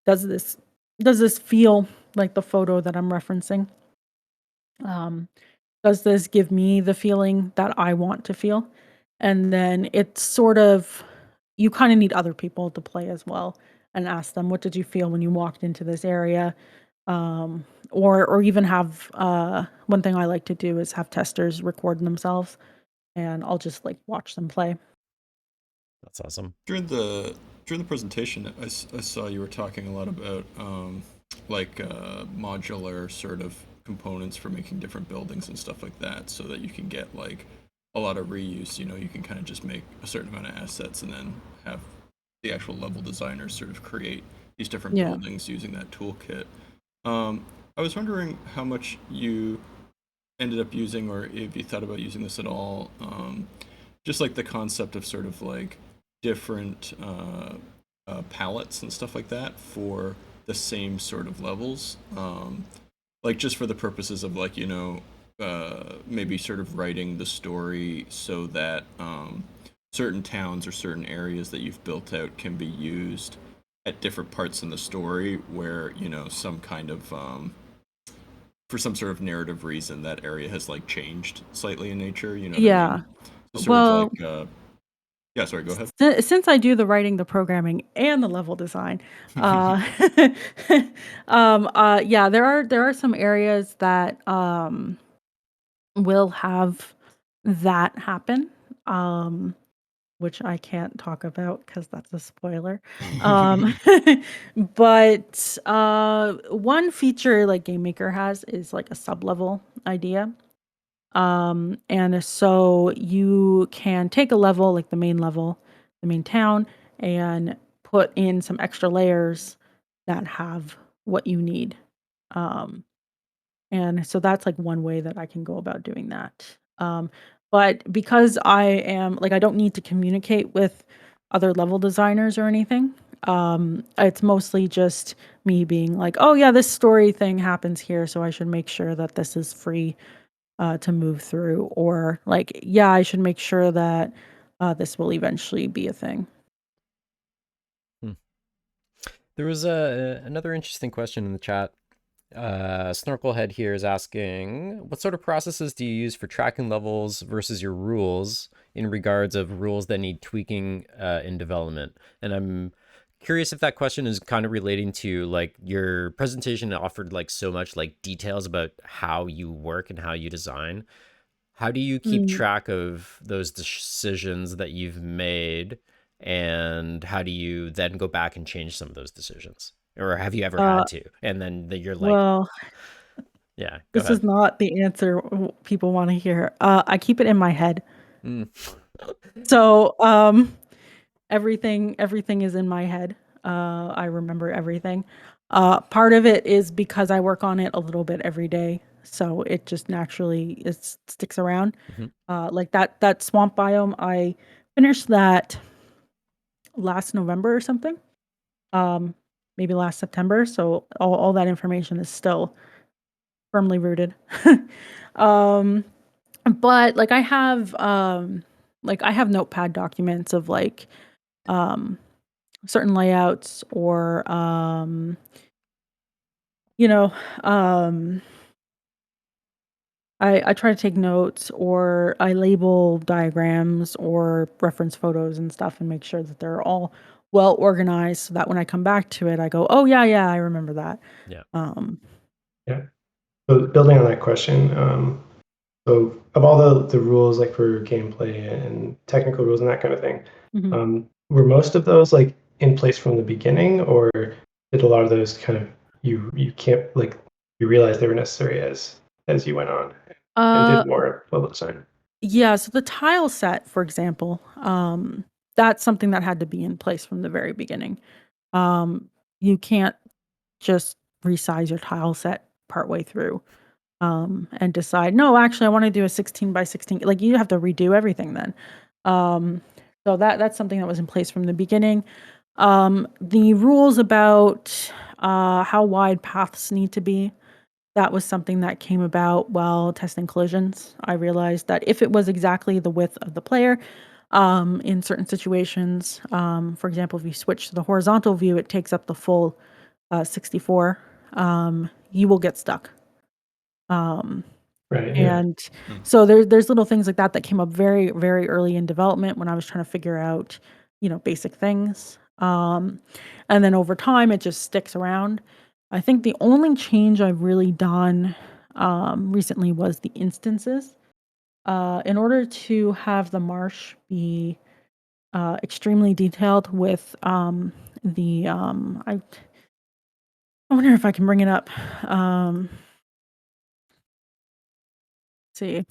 Does this does this feel like the photo that I'm referencing? Um, does this give me the feeling that I want to feel? And then it's sort of you kind of need other people to play as well and ask them, what did you feel when you walked into this area? Or even have one thing I like to do is have testers record themselves and I'll just like watch them play. That's awesome. During the presentation, I saw you were talking a lot about modular sort of components for making different buildings and stuff like that, so that you can get like a lot of reuse. You know, you can kind of just make a certain amount of assets and then have the actual level designers sort of create these different Yeah. buildings using that toolkit. I was wondering how much you ended up using, or if you thought about using this at all. Just like the concept of sort of like different palettes and stuff like that for the same sort of levels. Like just for the purposes of like, maybe sort of writing the story so that certain towns or certain areas that you've built out can be used at different parts in the story where, some kind of for some sort of narrative reason that area has like changed slightly in nature, you know what I Yeah. mean? So sort of like Well, yeah, sorry, go ahead. since I do the writing, the programming, and the level design, uh, yeah, there are some areas that will have that happen. Um, which I can't talk about because that's a spoiler. Um, but one feature like Game Maker has is like a sub-level idea. And so you can take a level, like the main level, the main town, and put in some extra layers that have what you need. Um, and so that's like one way that I can go about doing that. But because I am like, I don't need to communicate with other level designers or anything. It's mostly just me being like, oh yeah, this story thing happens here, so I should make sure that this is free to move through, or like, yeah, I should make sure that this will eventually be a thing. Hmm. There was another interesting question in the chat. Snorkelhead here is asking, what sort of processes do you use for tracking levels versus your rules in regards of rules that need tweaking in development? And I'm curious if that question is kind of relating to like your presentation offered like so much like details about how you work and how you design. How do you keep Mm. track of those decisions that you've made? And how do you then go back and change some of those decisions? Or have you ever Uh, had to? And then you're like, well, yeah, go this ahead. is not the answer people want to hear. I keep it in my head. Mm. So, everything is in my head. I remember everything. Part of it is because I work on it a little bit every day, so it just naturally sticks around. Hmm. Like that swamp biome, I finished that last November or something. Um, maybe last September. So all that information is still firmly rooted. um, but like I have notepad documents of like um certain layouts or you know um I try to take notes or I label diagrams or reference photos and stuff and make sure that they're all well organized so that when I come back to it I go, oh yeah, I remember that. Yeah. um Yeah. So building on that question, so of all the rules like for gameplay and technical rules and that kind of thing, mhm. were most of those like in place from the beginning, or did a lot of those kind of you can't like you realize they were necessary as you went on and uh did more level design? Yeah, so the tile set, for example, that's something that had to be in place from the very beginning. You can't just resize your tile set partway through and decide, no, actually, I want to do a 16 by 16. Like you have to redo everything then. So that's something that was in place from the beginning. The rules about how wide paths need to be, that was something that came about while testing collisions. I realized that if it was exactly the width of the player, in certain situations, for example, if you switch to the horizontal view, it takes up the full 64. You will get stuck. Right. Yeah. And so there's little things like that came up very, very early in development when I was trying to figure out, basic things. And then over time, it just sticks around. I think the only change I've really done recently was the instances. In order to have the marsh be extremely detailed with I wonder if I can bring it up. See.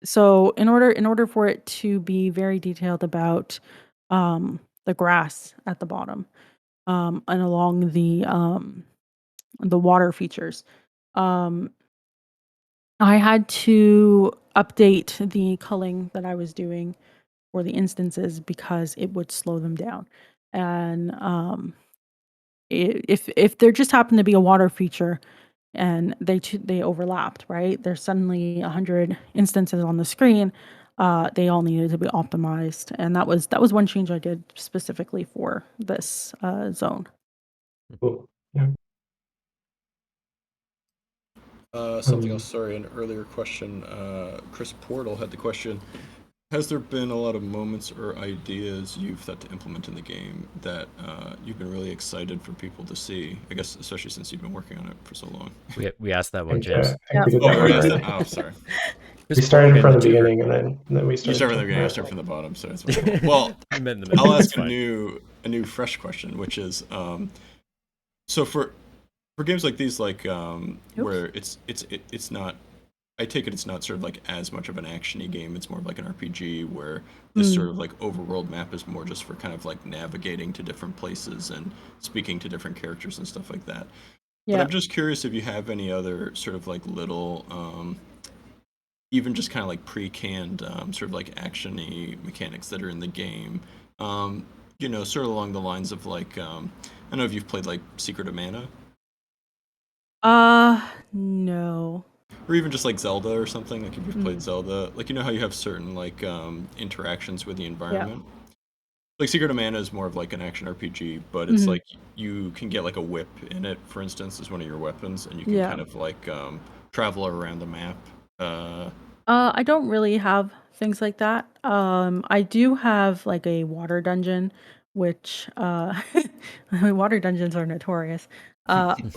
So in order for it to be very detailed about the grass at the bottom and along the water features, I had to update the culling that I was doing for the instances because it would slow them down. And if there just happened to be a water feature and they overlapped, right? There's suddenly 100 instances on the screen. They all needed to be optimized, and that was one change I did specifically for this zone. Cool. Yeah. Something else, sorry, an earlier question. Chris Portal had the question, has there been a lot of moments or ideas you've thought to implement in the game that you've been really excited for people to see? I guess especially since you've been working on it for so long. We asked that I one, think, James. I think we did Oh, that you one asked already. that? Oh, sorry. We started from the Chris Portal beginning, and then we You started. start from the beginning. I start from the bottom, so it's fine. Well, You met in the middle. I'll It's ask a fine. new fresh question, which is, so for games like these, like where it's not. I take it it's not sort of like as much of an actiony game. It's more of like an RPG where this sort of like overworld map is more just for kind of like navigating to different places and speaking to different characters and stuff like that. But Yeah. I'm just curious if you have any other sort of like little, even just kind of like pre-canned sort of like actiony mechanics that are in the game. Sort of along the lines of like, I don't know if you've played like Secret of Mana, No. or even just like Zelda or something. Like if you've played Zelda, like how you have certain like interactions with the environment. Like Secret of Mana is more of like an action RPG, but it's like you can get like a whip in it, for instance, as one of your weapons, and you can kind of like travel around the map. I don't really have things like that. I do have like a water dungeon, which water dungeons are notorious.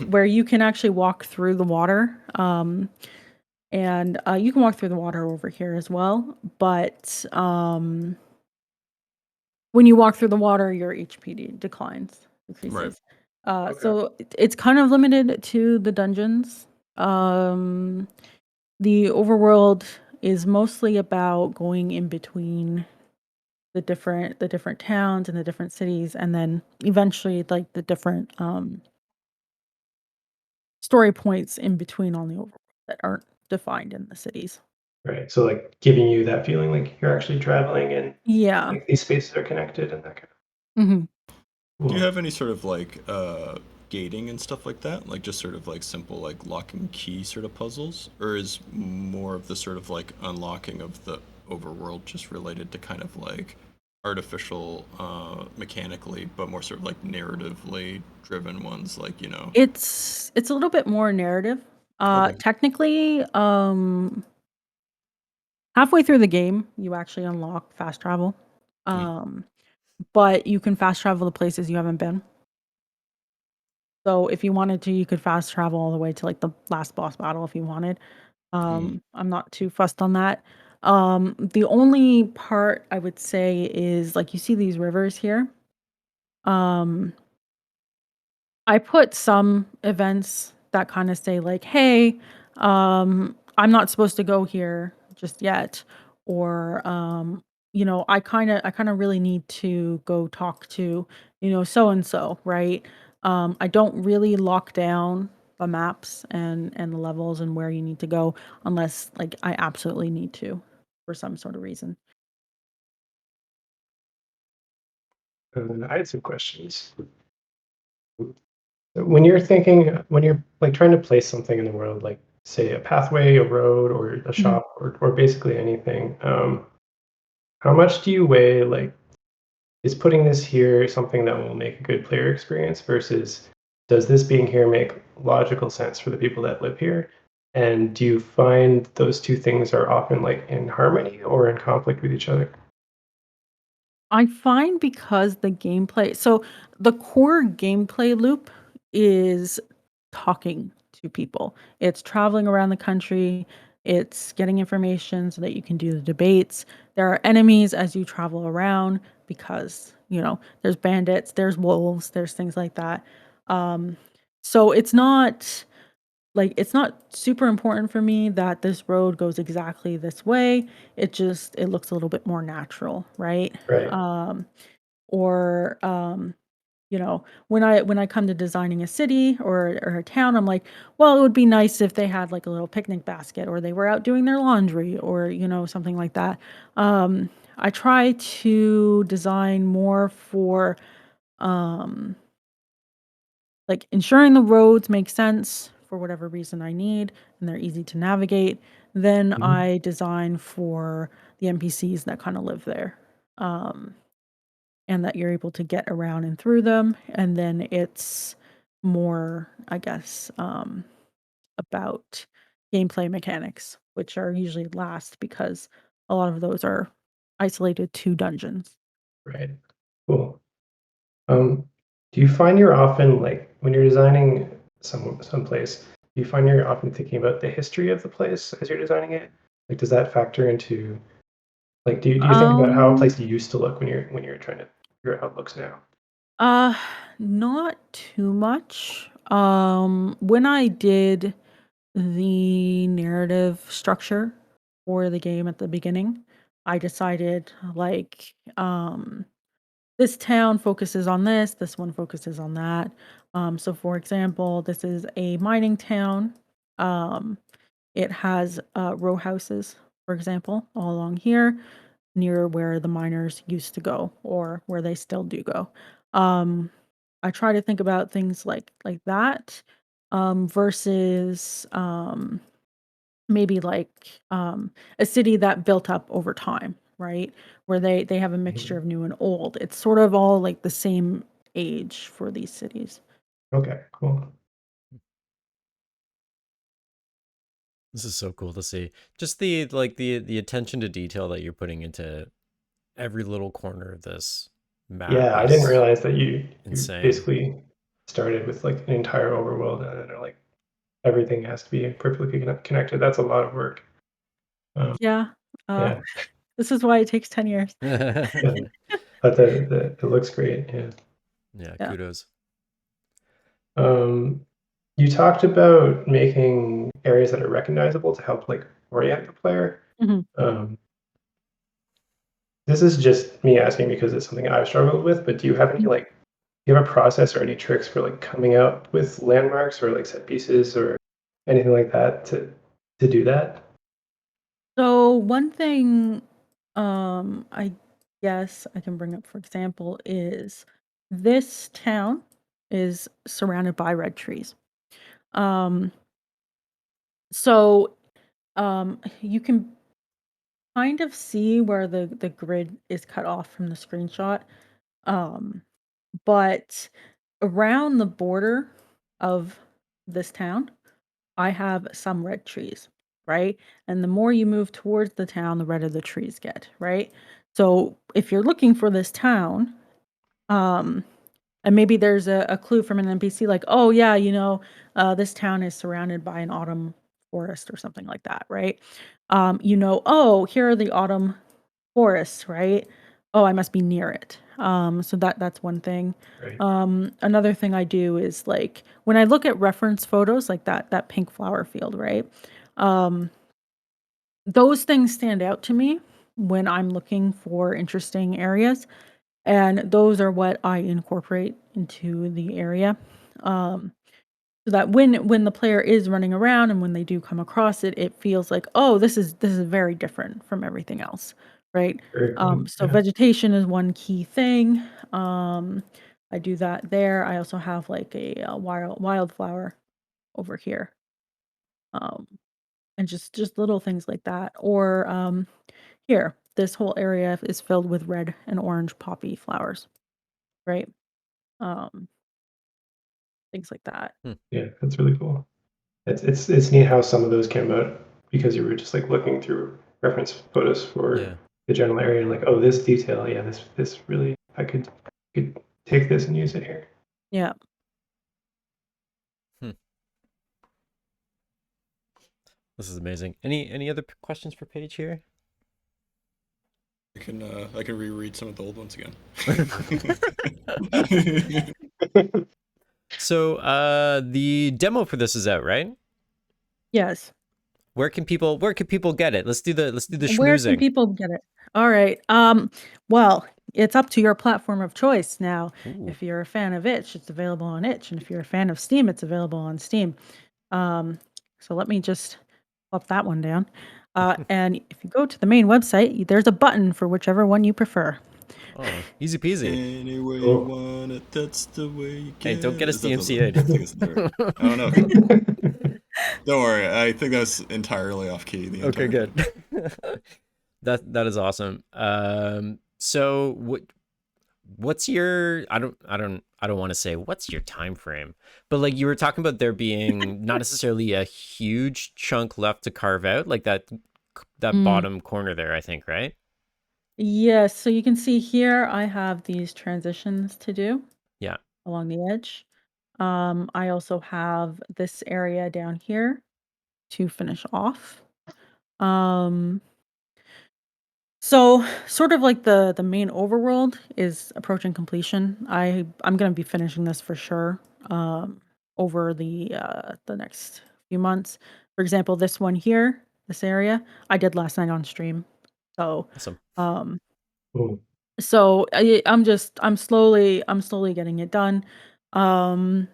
Where you can actually walk through the water. And you can walk through the water over here as well. But when you walk through the water, your HP declines, decreases. So it's kind of limited to the dungeons. The overworld is mostly about going in between the different towns and the different cities, and then eventually like the different story points in between on the overworld that aren't defined in the cities. Right. So like giving you that feeling like you're actually traveling and Yeah. like these spaces are connected and that kind hmm of Do you cool. have any sort of like gating and stuff like that? Like just sort of like simple like lock and key sort of puzzles? Or is more of the sort of like unlocking of the overworld just related to kind of like artificial mechanically, but more sort of like narratively driven ones, like, It's a little bit more narrative. Okay. Technically, halfway through the game, you actually unlock fast travel. But you can fast travel to places you haven't been. So if you wanted to, you could fast travel all the way to like the last boss battle if you wanted. I'm not too fussed on that. The only part I would say is like you see these rivers here. I put some events that kind of say like, "Hey, I'm not supposed to go here just yet," or I kind of really need to go talk to, so and so, right? I don't really lock down the maps and the levels and where you need to go unless like I absolutely need to for some sort of reason. I had some questions. When you're thinking, when you're like trying to place something in the world, like say a pathway, a road, or a Mhm. shop, or basically anything, how much do you weigh like is putting this here something that will make a good player experience versus does this being here make logical sense for the people that live here? And do you find those two things are often like in harmony or in conflict with each other? I find because the core gameplay loop is talking to people. It's traveling around the country, it's getting information so that you can do the debates. There are enemies as you travel around because, there's bandits, there's wolves, there's things like that. Um, so it's not super important for me that this road goes exactly this way. It looks a little bit more natural, right? Right. Or when I come to designing a city or a town, I'm like, well, it would be nice if they had like a little picnic basket or they were out doing their laundry or something like that. I try to design more for um like ensuring the roads make sense for whatever reason I need and they're easy to navigate. Then Mhm. I design for the NPCs that kind of live there. Um, and that you're able to get around and through them. And then it's more, I guess, about gameplay mechanics, which are usually last because a lot of those are isolated to dungeons. Right. Cool. Um, do you find you're often like when you're designing some place, do you find you're often thinking about the history of the place as you're designing it? Like, does that factor into like do you think about how a Um, place used to look when you're trying to figure out how it looks now? uh, Not too much. When I did the narrative structure for the game at the beginning, I decided like this town focuses on this one focuses on that. So for example, this is a mining town. Um, it has row houses, for example, all along here near where the miners used to go or where they still do go. Um, I try to think about things like that versus maybe like a city that built up over time, right? Where they have a mixture Mhm. of new and old. It's sort of all like the same age for these cities. Okay, cool. This is so cool to see. Just the attention to detail that you're putting into every little corner of this map Yeah, I didn't is realize that you insane. basically started with like an entire overworld and then like everything has to be perfectly connected. That's a lot of work. Um, Yeah. Uh, yeah, this is why it takes 10 years. yeah, but it looks great. Yeah. Yeah, Yeah. kudos. Um, you talked about making areas that are recognizable to help like orient the player. Mhm. Um, this is just me asking because it's something I've struggled with, but do you have any Mhm. like do you have a process or any tricks for like coming up with landmarks or like set pieces or anything like that to do that? So one thing I guess I can bring up for example is this town is surrounded by red trees. Um so you can kind of see where the grid is cut off from the screenshot. Um but around the border of this town I have some red trees, right? And the more you move towards the town, the redder the trees get, right? So if you're looking for this town, um, and maybe there's a clue from an NPC like, oh yeah, this town is surrounded by an autumn forest or something like that, right? Oh, here are the autumn forests, right? Oh, I must be near it. So that's one thing. Right. Another thing I do is like when I look at reference photos, like that pink flower field, right? Um, those things stand out to me when I'm looking for interesting areas. And those are what I incorporate into the area. So that when the player is running around and when they do come across it, it feels like, oh, this is very different from everything else, right? Very cool. So vegetation is one key thing. I do that there. I also have like a wildflower over here, um, and just little things like that. Or here, this whole area is filled with red and orange poppy flowers, right? Um, things like that. Yeah, that's really cool. It's neat how some of those came out because you were just like looking through reference photos for Yeah. the general area and like, oh, this detail, yeah, this really I could take this and use it here. Yeah. This is amazing. Any other questions for Paige here? I can reread some of the old ones again. So the demo for this is out, right? Yes. Where can people get it? Let's do the Where can schmoozing. people get it? All right. Well, it's up to your platform of choice now. Ooh. If you're a fan of Itch, it's available on Itch, and if you're a fan of Steam, it's available on Steam. So let me just plop that one down. And if you go to the main website, there's a button for whichever one you prefer. Oh, easy peasy. Any way you Cool. want it, that's the way you get Hey, don't get us it. Is that the- DMCA'd. I think it's the lyric. I don't know. Don't worry. I think that's entirely off key. The Okay, entire good. That is awesome. So what's your I don't want to say what's your time frame, but like you were talking about there being not necessarily a huge chunk left to carve out, like that bottom corner there, I think, right? Yes, so you can see here I have these transitions to do Yeah. along the edge. I also have this area down here to finish off. Um, so sort of like the main overworld is approaching completion. I'm gonna be finishing this for sure over the next few months. For example, this one here, this area, I did last night on stream. So Awesome. um Cool. so I'm slowly getting it done. Um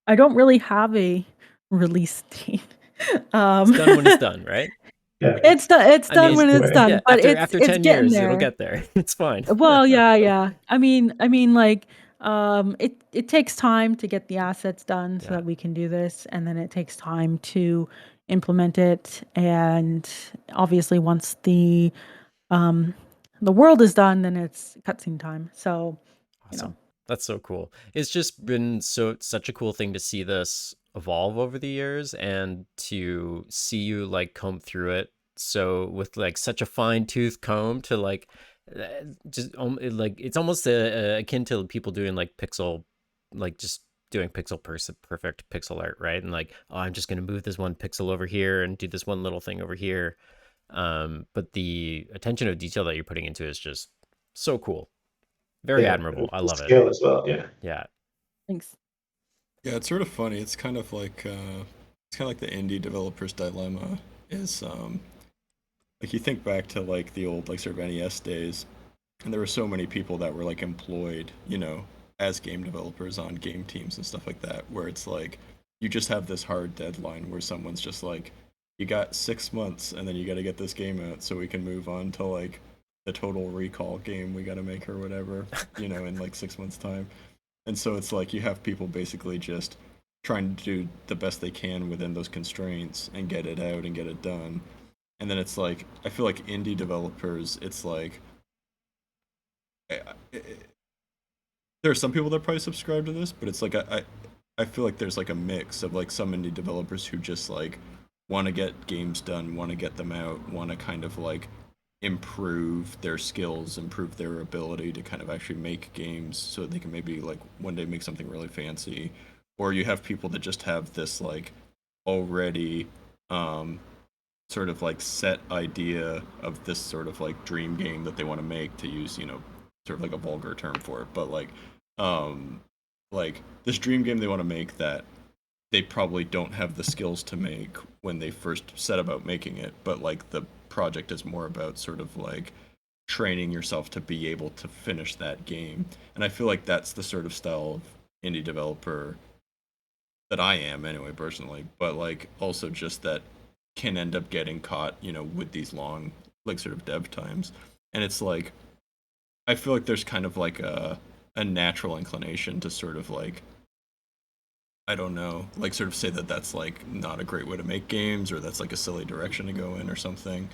I don't really have a release date. It's done when it's done, right? Yeah. It's done. It's I done mean, when it's Anyway. done, yeah, but after it's 10 getting years, it'll there. get there. It's fine. Well, yeah. I mean, like, it takes time to get the assets done so Yeah. that we can do this, and then it takes time to implement it. And obviously, once the world is done, then it's cutscene time. So, you know, Awesome. That's so cool. It's just been such a cool thing to see this evolve over the years and to see you like comb through it. So with like such a fine tooth comb to like like it's almost akin to people doing like pixel, like just doing perfect pixel art, right? And like, oh, I'm just gonna move this one pixel over here and do this one little thing over here. But the attention to detail that you're putting into it is just so cool. Very Yeah, admirable. I and love it. scale as well. Yeah. Yeah. thanks. Yeah, it's sort of funny. It's kind of like the indie developer's dilemma. Is like you think back to like the old like sort of NES days, and there were so many people that were like employed, as game developers on game teams and stuff like that, where it's like you just have this hard deadline where someone's just like, you got 6 months, and then you got to get this game out so we can move on to like the Total Recall game we got to make or whatever, in like 6 months time. And so it's like you have people basically just trying to do the best they can within those constraints and get it out and get it done. And then it's like I feel like indie developers, it's like there are some people that probably subscribe to this, but it's like I feel like there's like a mix of like some indie developers who just like want to get games done, want to get them out, want to kind of like improve their skills, improve their ability to kind of actually make games so that they can maybe like one day make something really fancy. Or you have people that just have this like already sort of like set idea of this sort of like dream game that they want to make, to use, sort of like a vulgar term for it, but um like this dream game they want to make that they probably don't have the skills to make when they first set about making it, but like the project is more about sort of like training yourself to be able to finish that game. And I feel like that's the sort of style of indie developer that I am anyway personally, but like also just that can end up getting caught, with these long like sort of dev times. And it's like I feel like there's kind of like a natural inclination to sort of like I don't know, like sort of say that that's like not a great way to make games or that's like a silly direction to go in or something.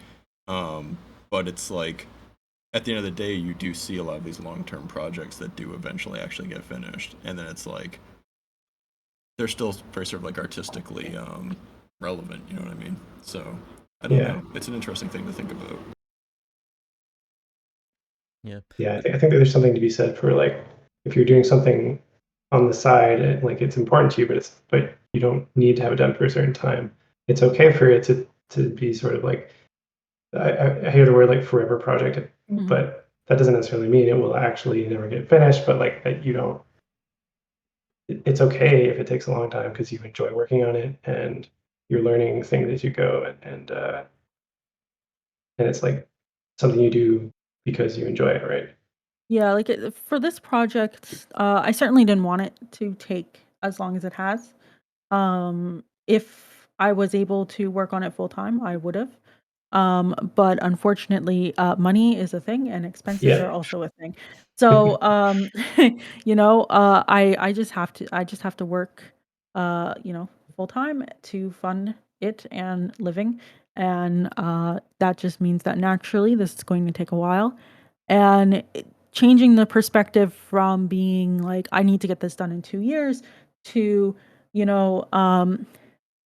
But it's like at the end of the day, you do see a lot of these long-term projects that do eventually actually get finished, and then it's like they're still very sort of like artistically relevant. You know what I mean? So I don't Yeah. know. It's an interesting thing to think about. Yeah. Yeah, I think that there's something to be said for like if you're doing something on the side and like it's important to you, but you don't need to have it done for a certain time. It's okay for it to be sort of like I hear the word like forever project, Mhm. but that doesn't necessarily mean it will actually never get finished. But like that you don't. It's okay if it takes a long time because you enjoy working on it and you're learning things as you go, and it's like something you do because you enjoy it, right? Yeah, like, for this project, I certainly didn't want it to take as long as it has. If I was able to work on it full time, I would've. But unfortunately, money is a thing and expenses are Yeah. also a thing. So, I just have to work, full time to fund it and living, and, that just means that naturally this is going to take a while. And changing the perspective from being like, I need to get this done in 2 years to, you know, um,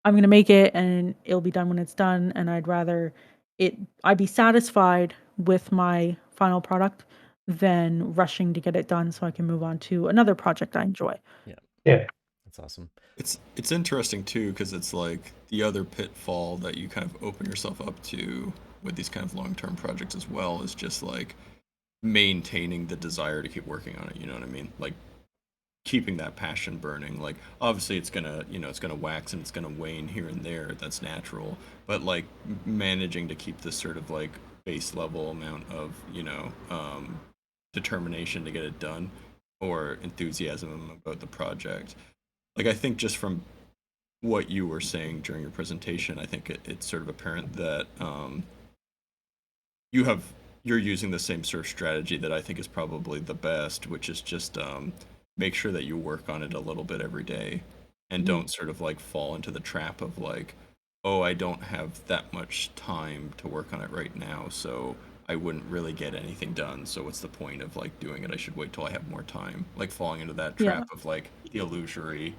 I'm going to make it and it'll be done when it's done. And I'd be satisfied with my final product than rushing to get it done so I can move on to another project I enjoy. Yeah. Yeah. That's awesome. It's interesting too because it's like the other pitfall that you kind of open yourself up to with these kind of long-term projects as well is just like maintaining the desire to keep working on it. You know what I mean? Like keeping that passion burning. Like obviously it's gonna wax and it's gonna wane here and there. That's natural. But like managing to keep this sort of like base level amount of determination to get it done or enthusiasm about the project. Like I think just from what you were saying during your presentation, I think it's sort of apparent that you have you're using the same sort of strategy that I think is probably the best, which is just make sure that you work on it a little bit every day, and Mhm. don't sort of like fall into the trap of like, oh, I don't have that much time to work on it right now, so I wouldn't really get anything done. So what's the point of like doing it? I should wait till I have more time. Like falling into that Yeah. trap of like the illusory,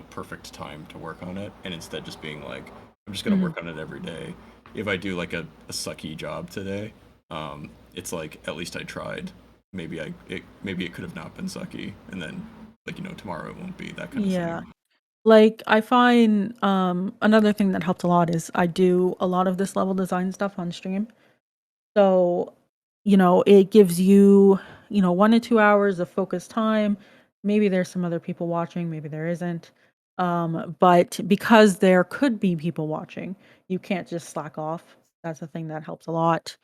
perfect time to work on it, and instead just being like, I'm just gonna Mhm. work on it every day. If I do like a sucky job today, it's like at least I tried. Maybe it could have not been sucky, and then like tomorrow it won't be that kind of thing. Yeah. Like, I find, another thing that helped a lot is I do a lot of this level design stuff on stream. So, it gives you, 1 to 2 hours of focused time. Maybe there's some other people watching, maybe there isn't. But because there could be people watching, you can't just slack off. That's the thing that helps a lot.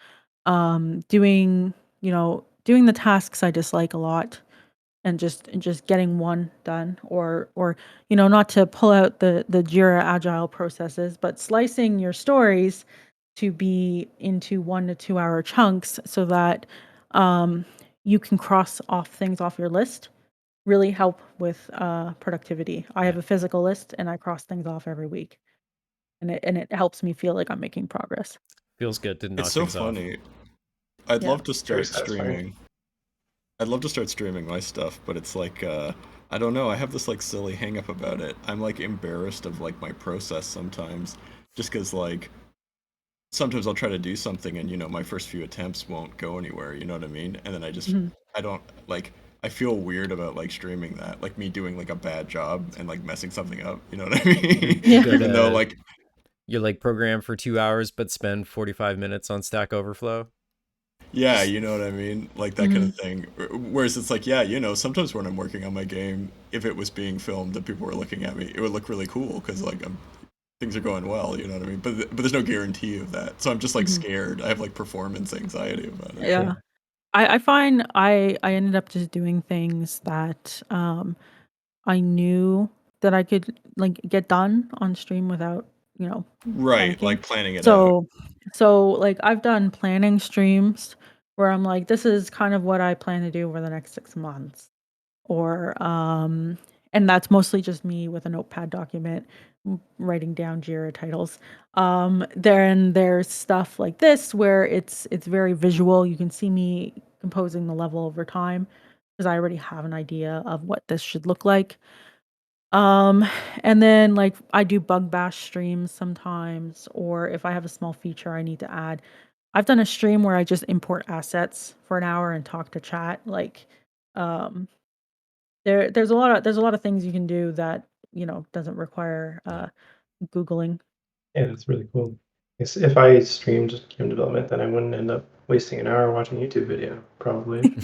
Doing the tasks I dislike a lot and just getting one done, or not to pull out the Jira agile processes, but slicing your stories to be into 1 to 2 hour chunks so that um, you can cross off things off your list really help with productivity. I have Yeah. a physical list and I cross things off every week, and it helps me feel like I'm making progress. Feels good to It's knock so things off. funny. I'd Yeah. love to It's very start satisfying. streaming. I'd love to start streaming my stuff, but it's like I don't know, I have this like silly hang up about it. I'm like embarrassed of like my process sometimes just cuz like sometimes I'll try to do something and my first few attempts won't go anywhere, you know what I mean? And then Mhm. I don't like I feel weird about like streaming that, like me doing like a bad job and like messing something up, you know what I mean? You Yeah. could Even though like you like program for 2 hours but spend 45 minutes on Stack Overflow. yeah, you know what I mean? Like that kind Mhm. of thing. Whereas it's like, yeah, sometimes when I'm working on my game, if it was being filmed and people were looking at me, it would look really cool because like things are going well, you know what I mean? But there's no guarantee of that. So I'm just like Mhm. scared. I have like performance anxiety about it. Yeah. I find I ended up just doing things that I knew that I could like get done on stream without, you know, Right, panicking. like planning it out. So like I've done planning streams where I'm like, this is kind of what I plan to do over the next 6 months. Or and that's mostly just me with a notepad document writing down Jira titles. Then there's stuff like this where it's very visual. You can see me composing the level over time because I already have an idea of what this should look like. Um, and then like I do bug bash streams sometimes, or if I have a small feature I need to add. I've done a stream where I just import assets for an hour and talk to chat. Like, um, there's a lot of things you can do that doesn't require Googling. Yeah, that's really cool. If I streamed game development, then I wouldn't end up wasting an hour watching a YouTube video, probably.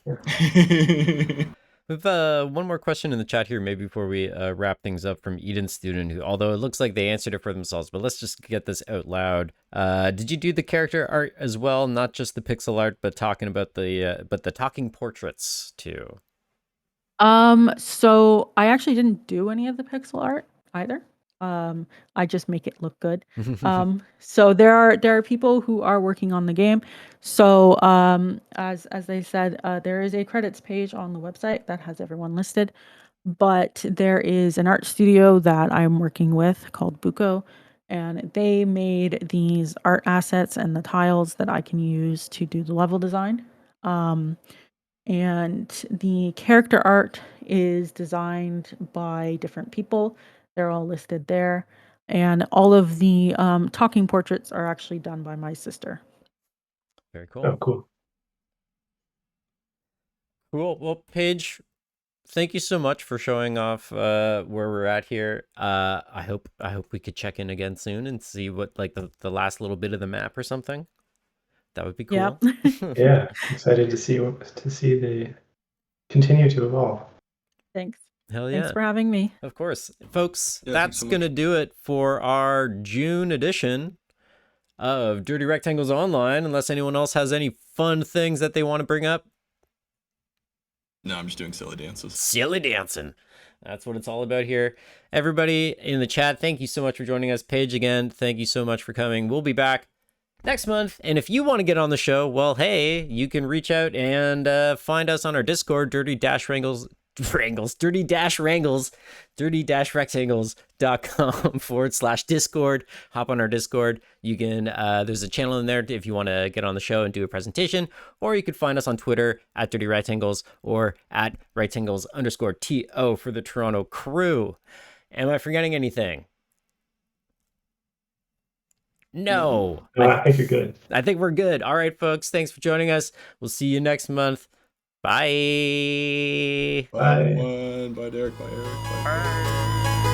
Yeah. We've one more question in the chat here, maybe before we wrap things up, from Eden Student, who, although it looks like they answered it for themselves, but let's just get this out loud. Did you do the character art as well, not just the pixel art, but talking about the talking portraits too? So I actually didn't do any of the pixel art either. I just make it look good. So there are people who are working on the game. So as they said, there is a credits page on the website that has everyone listed. But there is an art studio that I'm working with called Buko, and they made these art assets and the tiles that I can use to do the level design. And the character art is designed by different people. They're all listed there. And all of the talking portraits are actually done by my sister. Very cool. Oh, cool. Cool. Well, Paige, thank you so much for showing off where we're at here. I hope we could check in again soon and see what, like, the last little bit of the map or something. That would be cool. Yeah. Yeah, excited to see they continue to evolve. Thanks. Hell yeah. Thanks for having me. Of course. Folks, Yeah, thanks that's so much. going to do it for our June edition of Dirty Rectangles Online, unless anyone else has any fun things that they want to bring up. No, I'm just doing silly dances. Silly dancing. That's what it's all about here. Everybody in the chat, thank you so much for joining us. Paige, again, thank you so much for coming. We'll be back next month. And if you want to get on the show, well, hey, you can reach out and find us on our Discord, dirty-rectangles.com/Discord. Hop on our Discord. You can, there's a channel in there if you want to get on the show and do a presentation, or you could find us on Twitter at Dirty Rectangles or at Rectangles_TO for the Toronto crew. Am I forgetting anything? No. I think you're good. I think we're good. All right, folks. Thanks for joining us. We'll see you next month. Bye. Bye, everyone. Bye, Derek. Bye, Eric. Bye.